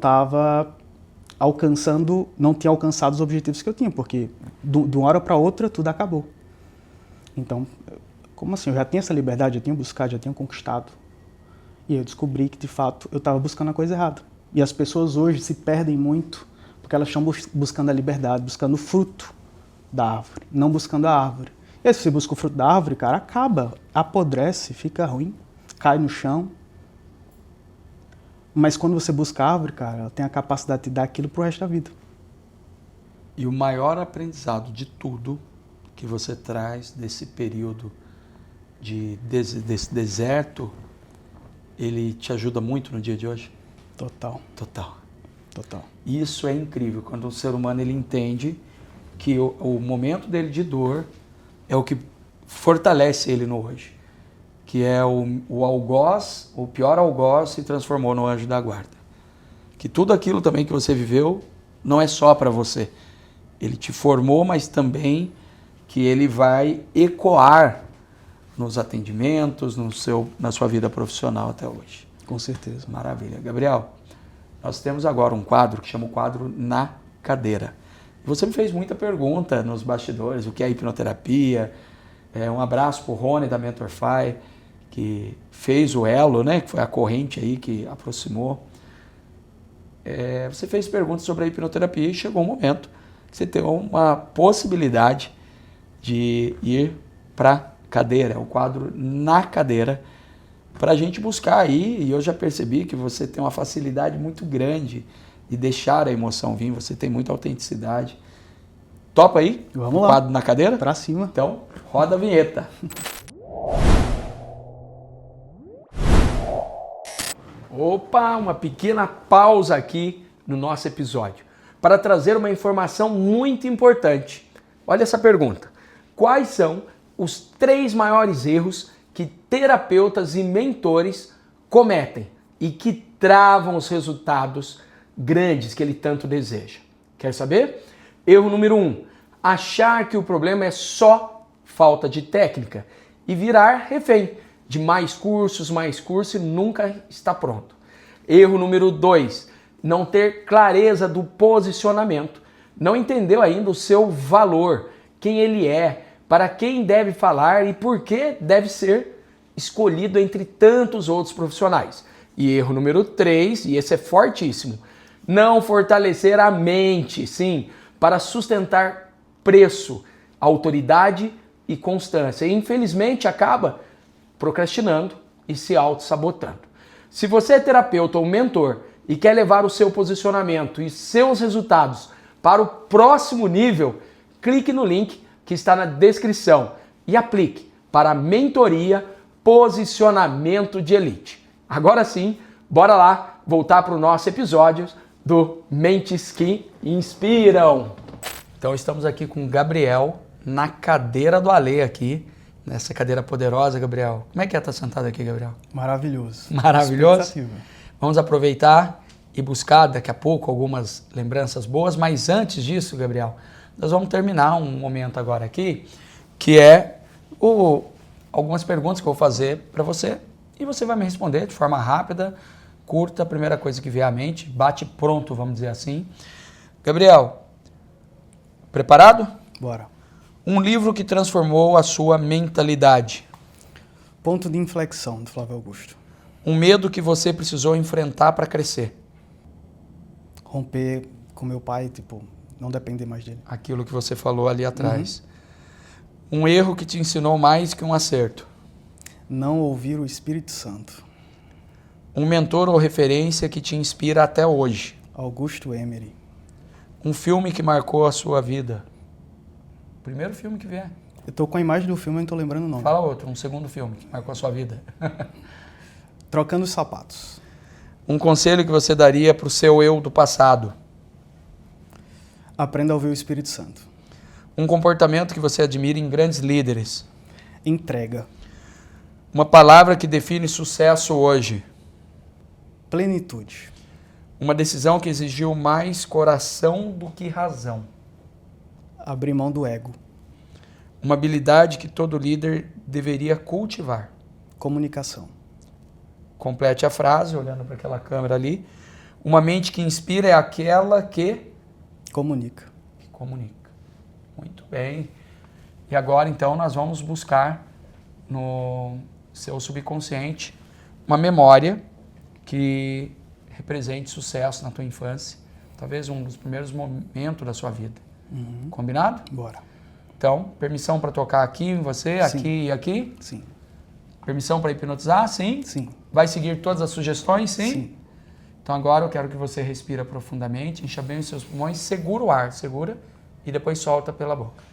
tinha alcançado os objetivos que eu tinha, porque de uma hora para outra tudo acabou. Então, como assim? Eu já tinha essa liberdade, já tinha buscado, já tinha conquistado. E eu descobri que, de fato, eu estava buscando a coisa errada. E as pessoas hoje se perdem muito porque elas estão buscando a liberdade, buscando o fruto da árvore, não buscando a árvore. E aí, se você busca o fruto da árvore, cara, acaba, apodrece, fica ruim, cai no chão. Mas quando você busca a árvore, cara, ela tem a capacidade de dar aquilo pro resto da vida. E o maior aprendizado de tudo que você traz desse período desse deserto, ele te ajuda muito no dia de hoje? Total. Total. Total. Isso é incrível, quando o ser humano ele entende que o momento dele de dor é o que fortalece ele no hoje. Que é o algoz, o pior algoz se transformou no anjo da guarda. Que tudo aquilo também que você viveu não é só para você. Ele te formou, mas também que ele vai ecoar nos atendimentos, na sua vida profissional até hoje. Com certeza. Maravilha. Gabriel, nós temos agora um quadro que chama o quadro Na Cadeira. Você me fez muita pergunta nos bastidores, o que é hipnoterapia. Um abraço para o Rony da MentorFi, que fez o elo, né? Que foi a corrente aí que aproximou. Você fez perguntas sobre a hipnoterapia e chegou um momento que você tem uma possibilidade de ir para cadeira, o quadro Na Cadeira, para a gente buscar aí, e eu já percebi que você tem uma facilidade muito grande de deixar a emoção vir, você tem muita autenticidade. Topa aí? Vamos lá. Quadro Na Cadeira? Pra cima. Então, roda a vinheta. Opa, uma pequena pausa aqui no nosso episódio para trazer uma informação muito importante. Olha essa pergunta. Quais são os 3 maiores erros que terapeutas e mentores cometem e que travam os resultados grandes que ele tanto deseja? Quer saber? Erro número 1. Achar que o problema é só falta de técnica e virar refém de mais cursos e nunca está pronto. Erro número 2. Não ter clareza do posicionamento. Não entendeu ainda o seu valor, quem ele é, para quem deve falar e por que deve ser escolhido entre tantos outros profissionais. E erro número 3, e esse é fortíssimo, não fortalecer a mente, sim, para sustentar preço, autoridade e constância. E infelizmente acaba procrastinando e se auto-sabotando. Se você é terapeuta ou mentor e quer levar o seu posicionamento e seus resultados para o próximo nível, clique no link que está na descrição e aplique para a mentoria Posicionamento de Elite. Agora sim, bora lá voltar para o nosso episódio do Mentes que Inspiram. Então estamos aqui com o Gabriel na cadeira do Alê aqui, nessa cadeira poderosa, Gabriel. Como é que é estar sentado aqui, Gabriel? Maravilhoso. Maravilhoso? Expectativa. Vamos aproveitar e buscar daqui a pouco algumas lembranças boas, mas antes disso, Gabriel, nós vamos terminar um momento agora aqui, que é algumas perguntas que eu vou fazer para você e você vai me responder de forma rápida, curta, a primeira coisa que vier à mente, bate pronto, vamos dizer assim. Gabriel, preparado? Bora. Um livro que transformou a sua mentalidade. Ponto de inflexão, do Flávio Augusto. Um medo que você precisou enfrentar para crescer. Romper com meu pai, não depender mais dele. Aquilo que você falou ali atrás. Um erro que te ensinou mais que um acerto. Não ouvir o Espírito Santo. Um mentor ou referência que te inspira até hoje. Augusto Emery. Um filme que marcou a sua vida. Primeiro filme que vier. Eu tô com a imagem do filme, eu não tô lembrando o nome. Fala outro, um segundo filme que marcou a sua vida. Trocando os sapatos. Um conselho que você daria para o seu eu do passado. Aprenda a ouvir o Espírito Santo. Um comportamento que você admira em grandes líderes. Entrega. Uma palavra que define sucesso hoje. Plenitude. Uma decisão que exigiu mais coração do que razão. Abrir mão do ego. Uma habilidade que todo líder deveria cultivar. Comunicação. Complete a frase, olhando para aquela câmera ali. Uma mente que inspira é aquela que Comunica. comunica. Muito bem. E agora, então, nós vamos buscar no seu subconsciente uma memória que represente sucesso na tua infância. Talvez um dos primeiros momentos da sua vida. Combinado? Bora. Então, permissão para tocar aqui em você, Sim. aqui e aqui? Sim. Permissão para hipnotizar? Sim? Sim. Vai seguir todas as sugestões? Sim? Sim. Então agora eu quero que você respira profundamente, encha bem os seus pulmões, segura o ar, segura e depois solta pela boca.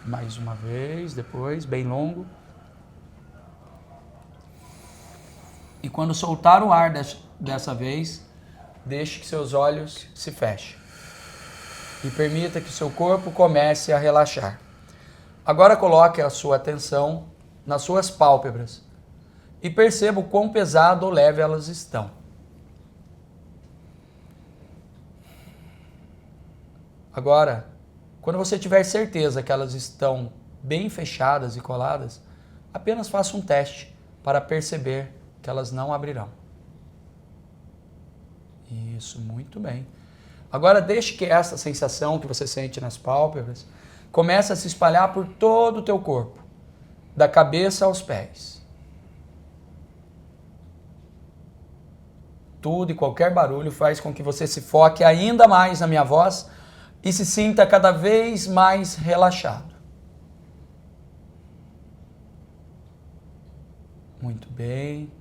Mais uma vez, depois, bem longo. E quando soltar o ar dessa vez, deixe que seus olhos se fechem. E permita que seu corpo comece a relaxar. Agora coloque a sua atenção nas suas pálpebras e perceba o quão pesado ou leve elas estão. Agora, Quando você tiver certeza que elas estão bem fechadas e coladas, apenas faça um teste para perceber que elas não abrirão. Isso, muito bem. Agora deixe que essa sensação que você sente nas pálpebras comece a se espalhar por todo o teu corpo, da cabeça aos pés. Tudo e qualquer barulho faz com que você se foque ainda mais na minha voz e se sinta cada vez mais relaxado. Muito bem.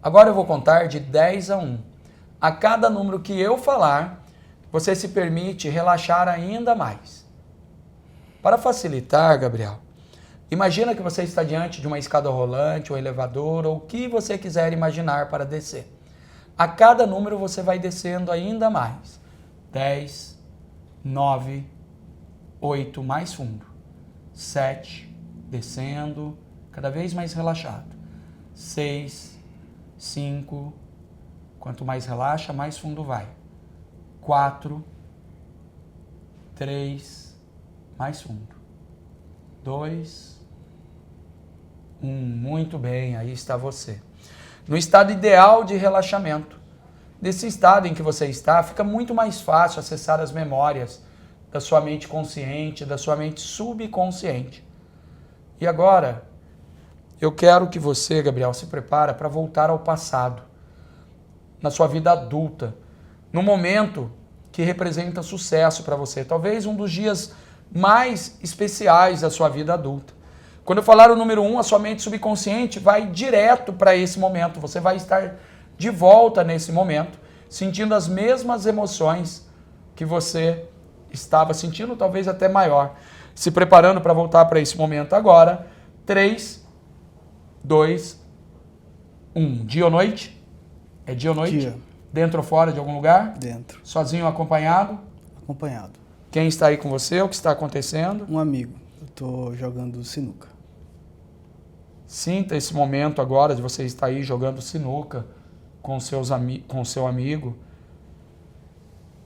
Agora eu vou contar de 10 a 1. A cada número que eu falar, você se permite relaxar ainda mais. Para facilitar, Gabriel, imagina que você está diante de uma escada rolante, um elevador, ou o que você quiser imaginar para descer. A cada número você vai descendo ainda mais. 10, 9, 8, mais fundo. 7, descendo, cada vez mais relaxado. 6, 5, quanto mais relaxa, mais fundo vai. 4, 3, mais fundo. 2, 1, muito bem, aí está você. No estado ideal de relaxamento. Nesse estado em que você está, fica muito mais fácil acessar as memórias da sua mente consciente, da sua mente subconsciente. E agora, eu quero que você, Gabriel, se prepare para voltar ao passado, na sua vida adulta, no momento que representa sucesso para você, talvez um dos dias mais especiais da sua vida adulta. Quando eu falar o número 1, a sua mente subconsciente vai direto para esse momento. Você vai estar de volta nesse momento, sentindo as mesmas emoções que você estava sentindo, talvez até maior. Se preparando para voltar para esse momento agora. 3, 2, 1. Dia ou noite? É dia ou noite? Dia. Dentro ou fora de algum lugar? Dentro. Sozinho ou acompanhado? Acompanhado. Quem está aí com você? O que está acontecendo? Um amigo. Eu tô jogando sinuca. Sinta esse momento agora de você estar aí jogando sinuca com seu amigo.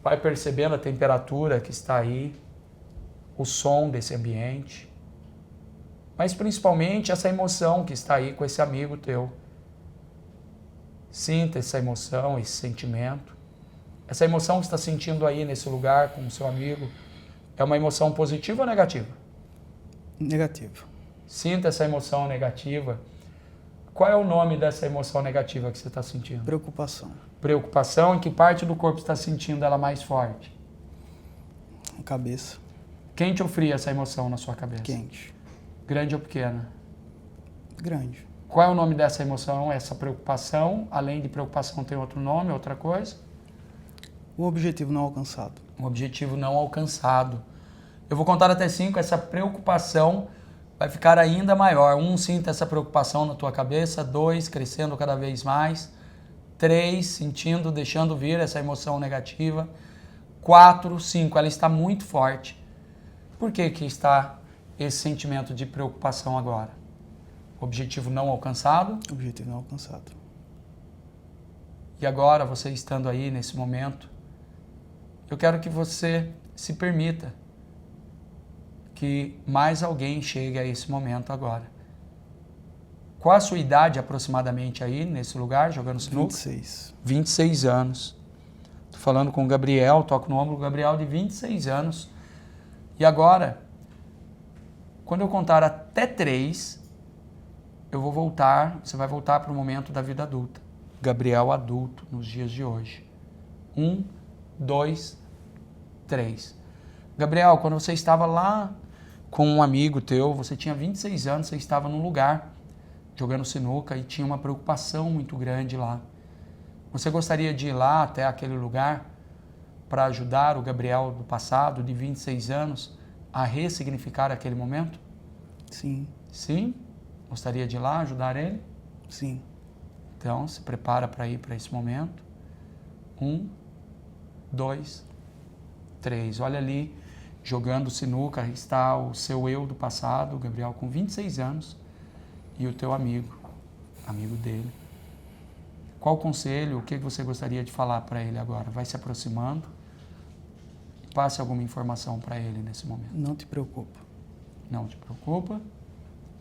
Vai percebendo a temperatura que está aí, o som desse ambiente, mas principalmente essa emoção que está aí com esse amigo teu. Sinta essa emoção, esse sentimento. Essa emoção que você está sentindo aí nesse lugar com o seu amigo é uma emoção positiva ou negativa? Negativo. Sinta essa emoção negativa. Qual é o nome dessa emoção negativa que você está sentindo? Preocupação. Preocupação. Em que parte do corpo está sentindo ela mais forte? Cabeça. Quente ou fria essa emoção na sua cabeça? Quente. Grande ou pequena? Grande. Qual é o nome dessa emoção, essa preocupação? Além de preocupação tem outro nome, outra coisa? Um objetivo não alcançado. Um objetivo não alcançado. Eu vou contar até 5, essa preocupação vai ficar ainda maior. 1, sinta essa preocupação na tua cabeça. 2, crescendo cada vez mais. 3, sentindo, deixando vir essa emoção negativa. 4, 5, ela está muito forte. Por que que está esse sentimento de preocupação agora? Objetivo não alcançado. Objetivo não alcançado. E agora, você estando aí nesse momento, eu quero que você se permita que mais alguém chegue a esse momento agora. Qual a sua idade aproximadamente aí, nesse lugar, jogando sinuca? 26. 26 anos. Estou falando com o Gabriel, toco no ombro do Gabriel de 26 anos. E agora, quando eu contar até 3, eu vou voltar, você vai voltar para o momento da vida adulta. Gabriel adulto, nos dias de hoje. 1, 2, 3. Gabriel, quando você estava lá com um amigo teu, você tinha 26 anos, você estava num lugar jogando sinuca e tinha uma preocupação muito grande lá. Você gostaria de ir lá até aquele lugar para ajudar o Gabriel do passado, de 26 anos, a ressignificar aquele momento? Sim. Sim? Gostaria de ir lá ajudar ele? Sim. Então, se prepara para ir para esse momento. 1, 2, 3. Olha ali, jogando sinuca, está o seu eu do passado, o Gabriel com 26 anos, e o teu amigo dele. Qual conselho, o que você gostaria de falar para ele agora? Vai se aproximando Passe alguma informação para ele nesse momento. Não te preocupa. Não te preocupa.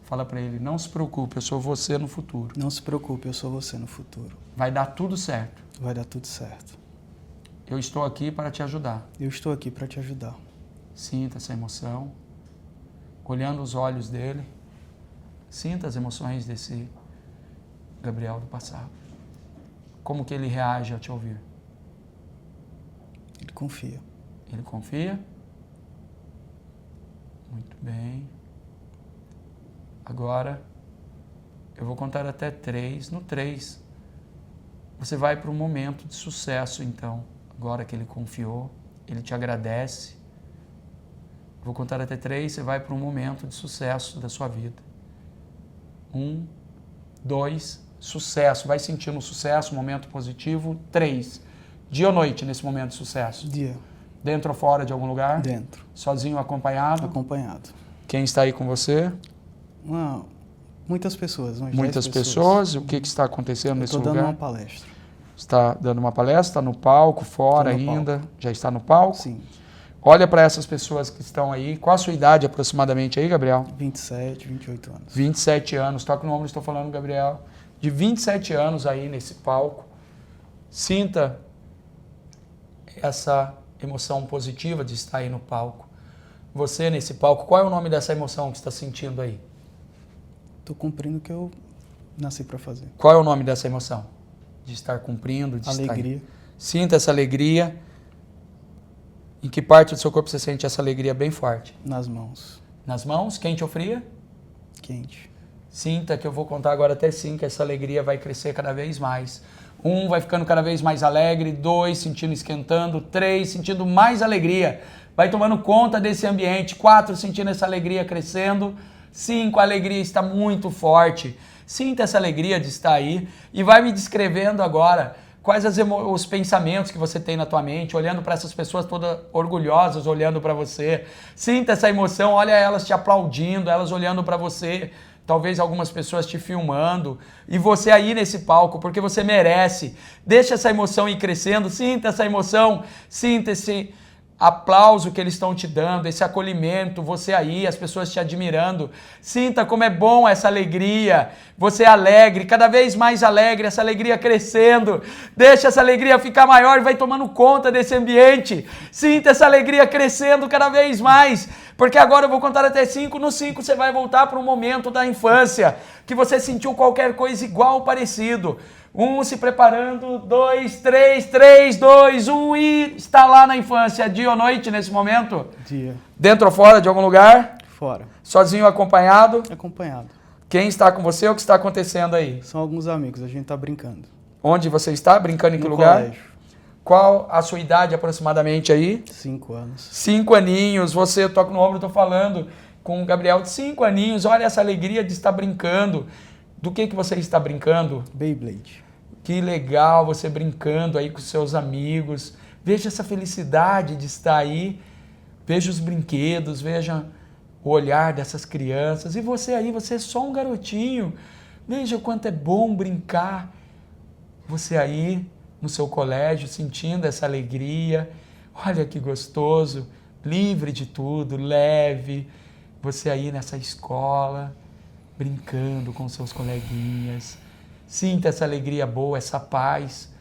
Fala para ele, não se preocupe, eu sou você no futuro. Não se preocupe, eu sou você no futuro. Vai dar tudo certo. Vai dar tudo certo. Eu estou aqui para te ajudar. Eu estou aqui para te ajudar. Sinta essa emoção. Olhando os olhos dele. Sinta as emoções desse Gabriel do passado. Como que ele reage ao te ouvir? Ele confia. Ele confia? Muito bem. Agora, eu vou contar até 3. No 3, você vai para um momento de sucesso, então. Agora que ele confiou, ele te agradece. Vou contar até 3, você vai para um momento de sucesso da sua vida. 1, 2, sucesso. Vai sentindo o sucesso, momento positivo. 3, dia ou noite nesse momento de sucesso? Dia. Dentro ou fora de algum lugar? Dentro. Sozinho ou acompanhado? Acompanhado. Quem está aí com você? Muitas pessoas. Muitas pessoas. O que está acontecendo nesse lugar? Estou dando uma palestra. Está dando uma palestra? Está no palco? Fora Estou no ainda? palco. Já está no palco? Sim. Olha para essas pessoas que estão aí. Qual a sua idade aproximadamente aí, Gabriel? 27, 28 anos. 27 anos. Toca no ombro, estou falando, Gabriel. De 27 anos aí nesse palco. Sinta essa emoção positiva de estar aí no palco. Você nesse palco, qual é o nome dessa emoção que está sentindo aí? Estou cumprindo o que eu nasci para fazer. Qual é o nome dessa emoção? De estar cumprindo, de Alegria. estar... Sinta essa alegria. Em que parte do seu corpo você sente essa alegria bem forte? Nas mãos. Nas mãos, quente ou fria? Quente. Sinta que eu vou contar agora até 5, essa alegria vai crescer cada vez mais. 1, vai ficando cada vez mais alegre. 2, sentindo esquentando. 3, sentindo mais alegria. Vai tomando conta desse ambiente. 4, sentindo essa alegria crescendo. 5, a alegria está muito forte. Sinta essa alegria de estar aí e vai me descrevendo agora quais os pensamentos que você tem na tua mente, olhando para essas pessoas todas orgulhosas, olhando para você. Sinta essa emoção, olha elas te aplaudindo, elas olhando para você. Talvez algumas pessoas te filmando e você aí nesse palco, porque você merece. Deixa essa emoção ir crescendo, sinta essa emoção, sinta esse aplauso que eles estão te dando, esse acolhimento, você aí, as pessoas te admirando. Sinta como é bom essa alegria, você é alegre, cada vez mais alegre, essa alegria crescendo. Deixa essa alegria ficar maior e vai tomando conta desse ambiente. Sinta essa alegria crescendo cada vez mais, porque agora eu vou contar até 5. No 5 você vai voltar para um momento da infância, que você sentiu qualquer coisa igual ou parecido. 1, se preparando, 2, 3, 3, 2, 1 e está lá na infância. Dia ou noite nesse momento? Dia. Dentro ou fora de algum lugar? Fora. Sozinho ou acompanhado? Acompanhado. Quem está com você ou o que está acontecendo aí? São alguns amigos, a gente tá brincando. Onde você está? Brincando em que No lugar? colégio. Qual a sua idade aproximadamente aí? 5 anos. 5 aninhos. Você toca no ombro, eu estou falando com o Gabriel de 5 aninhos. Olha essa alegria de estar brincando. Do que você está brincando? Beyblade. Que legal você brincando aí com seus amigos. Veja essa felicidade de estar aí. Veja os brinquedos, veja o olhar dessas crianças. E você aí, você é só um garotinho. Veja o quanto é bom brincar. Você aí no seu colégio sentindo essa alegria. Olha que gostoso. Livre de tudo, leve. Você aí nessa escola, brincando com seus coleguinhas. Sinta essa alegria boa, essa paz.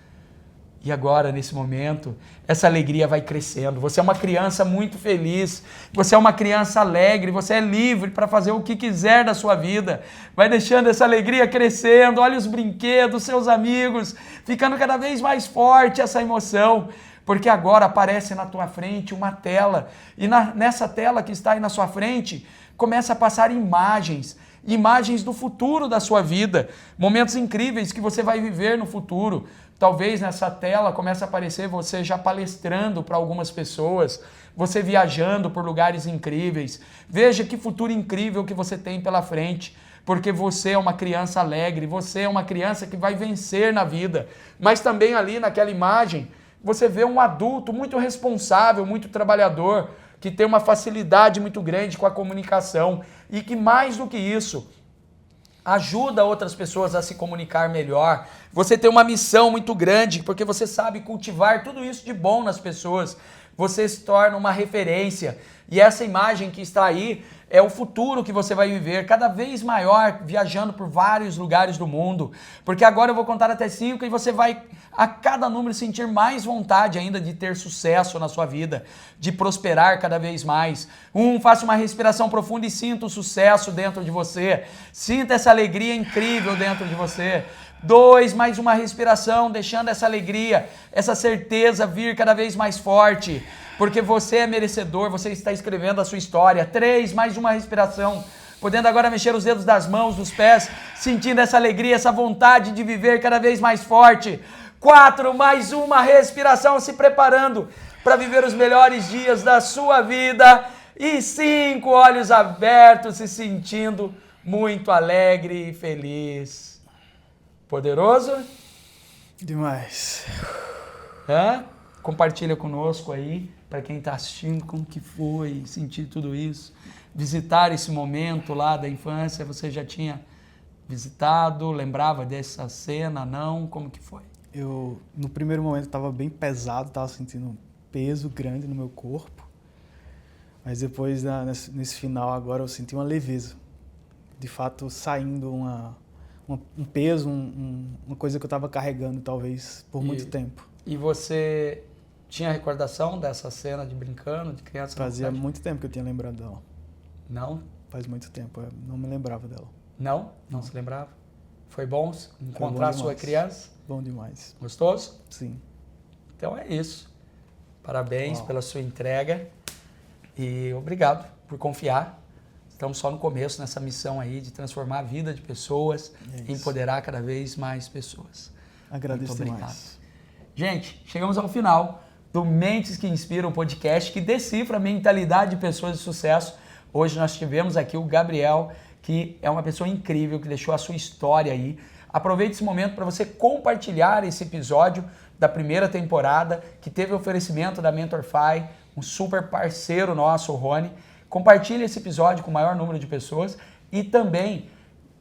E agora, nesse momento, essa alegria vai crescendo. Você é uma criança muito feliz. Você é uma criança alegre. Você é livre para fazer o que quiser da sua vida. Vai deixando essa alegria crescendo. Olha os brinquedos, seus amigos. Ficando cada vez mais forte essa emoção. Porque agora aparece na tua frente uma tela. E nessa tela que está aí na sua frente, começa a passar imagens. Imagens do futuro da sua vida, momentos incríveis que você vai viver no futuro. Talvez nessa tela comece a aparecer você já palestrando para algumas pessoas, você viajando por lugares incríveis. Veja que futuro incrível que você tem pela frente, porque você é uma criança alegre, você é uma criança que vai vencer na vida. Mas também ali naquela imagem, você vê um adulto muito responsável, muito trabalhador, que tem uma facilidade muito grande com a comunicação e que, mais do que isso, ajuda outras pessoas a se comunicar melhor. Você tem uma missão muito grande, porque você sabe cultivar tudo isso de bom nas pessoas. você se torna uma referência. E essa imagem que está aí é o futuro que você vai viver, cada vez maior, viajando por vários lugares do mundo. Porque agora eu vou contar até 5 e você vai, a cada número, sentir mais vontade ainda de ter sucesso na sua vida, de prosperar cada vez mais. 1, faça uma respiração profunda e sinta o sucesso dentro de você. Sinta essa alegria incrível dentro de você. 2, mais uma respiração, deixando essa alegria, essa certeza vir cada vez mais forte. Porque você é merecedor, você está escrevendo a sua história. 3, mais uma respiração, podendo agora mexer os dedos das mãos, dos pés, sentindo essa alegria, essa vontade de viver cada vez mais forte. 4, mais uma respiração, se preparando para viver os melhores dias da sua vida. E 5, olhos abertos, se sentindo muito alegre e feliz. Poderoso? Demais. Compartilha conosco aí, para quem está assistindo, como que foi sentir tudo isso. Visitar esse momento lá da infância, você já tinha visitado, lembrava dessa cena, não? Como que foi? Eu, no primeiro momento, estava bem pesado, estava sentindo um peso grande no meu corpo. Mas depois, nesse final agora, eu senti uma leveza. De fato, saindo um peso, uma coisa que eu estava carregando, talvez, por muito tempo. E você tinha recordação dessa cena de brincando, de criança? Fazia muito tempo que eu tinha lembrado dela. Não? Faz muito tempo, eu não me lembrava dela. Não? Não se lembrava? Foi bom encontrar a sua criança? Bom demais. Gostoso? Sim. Então é isso. Parabéns pela sua entrega e obrigado por confiar. Estamos só no começo nessa missão aí de transformar a vida de pessoas e empoderar cada vez mais pessoas. Agradeço Muito obrigado. demais. Gente, chegamos ao final do Mentes que Inspiram, podcast que decifra a mentalidade de pessoas de sucesso. Hoje nós tivemos aqui o Gabriel, que é uma pessoa incrível, que deixou a sua história aí. Aproveite esse momento para você compartilhar esse episódio da primeira temporada, que teve o oferecimento da MentorFi, um super parceiro nosso, o Rony. Compartilhe esse episódio com o maior número de pessoas e também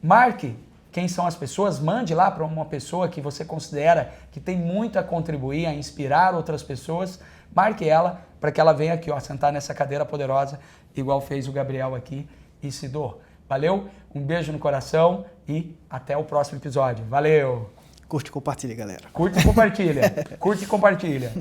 marque quem são as pessoas, mande lá para uma pessoa que você considera que tem muito a contribuir, a inspirar outras pessoas, marque ela para que ela venha aqui, ó, sentar nessa cadeira poderosa, igual fez o Gabriel aqui e se doou. Valeu? Um beijo no coração e até o próximo episódio. Valeu! Curte e compartilha, galera. Curte e compartilha. Curte e compartilha.